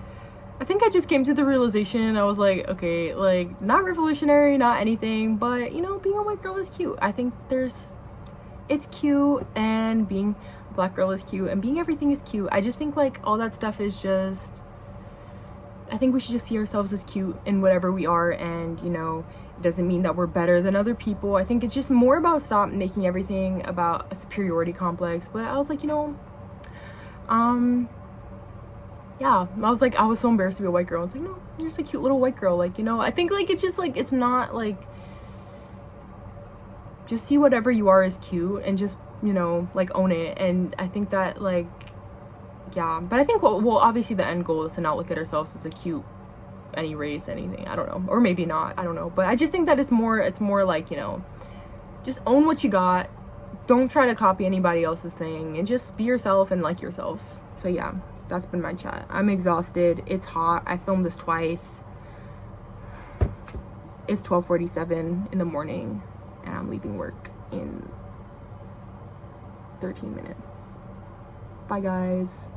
I think I just came to the realization, I was like, okay, like, not revolutionary, not anything, but, you know, being a white girl is cute. I think it's cute, and being a Black girl is cute, and being everything is cute. I just think, like, all that stuff is just, I think we should just see ourselves as cute in whatever we are, and, you know, it doesn't mean that we're better than other people. I think it's just more about stop making everything about a superiority complex. But I was like, you know, yeah, I was like, I was so embarrassed to be a white girl. It's like, no, you're just a cute little white girl. Like, you know, I think like it's just like, it's not like, just see whatever you are as cute and just, you know, like own it. And I think that like, yeah, but I think well obviously the end goal is to not look at ourselves as a cute, any race, anything, I don't know, or maybe not, I don't know, but I just think that it's more like, you know, just own what you got, don't try to copy anybody else's thing, and just be yourself and like yourself. So yeah, that's been my chat. I'm exhausted, it's hot, I filmed this twice, it's 12:47 in the morning, and I'm leaving work in 13 minutes. Bye guys.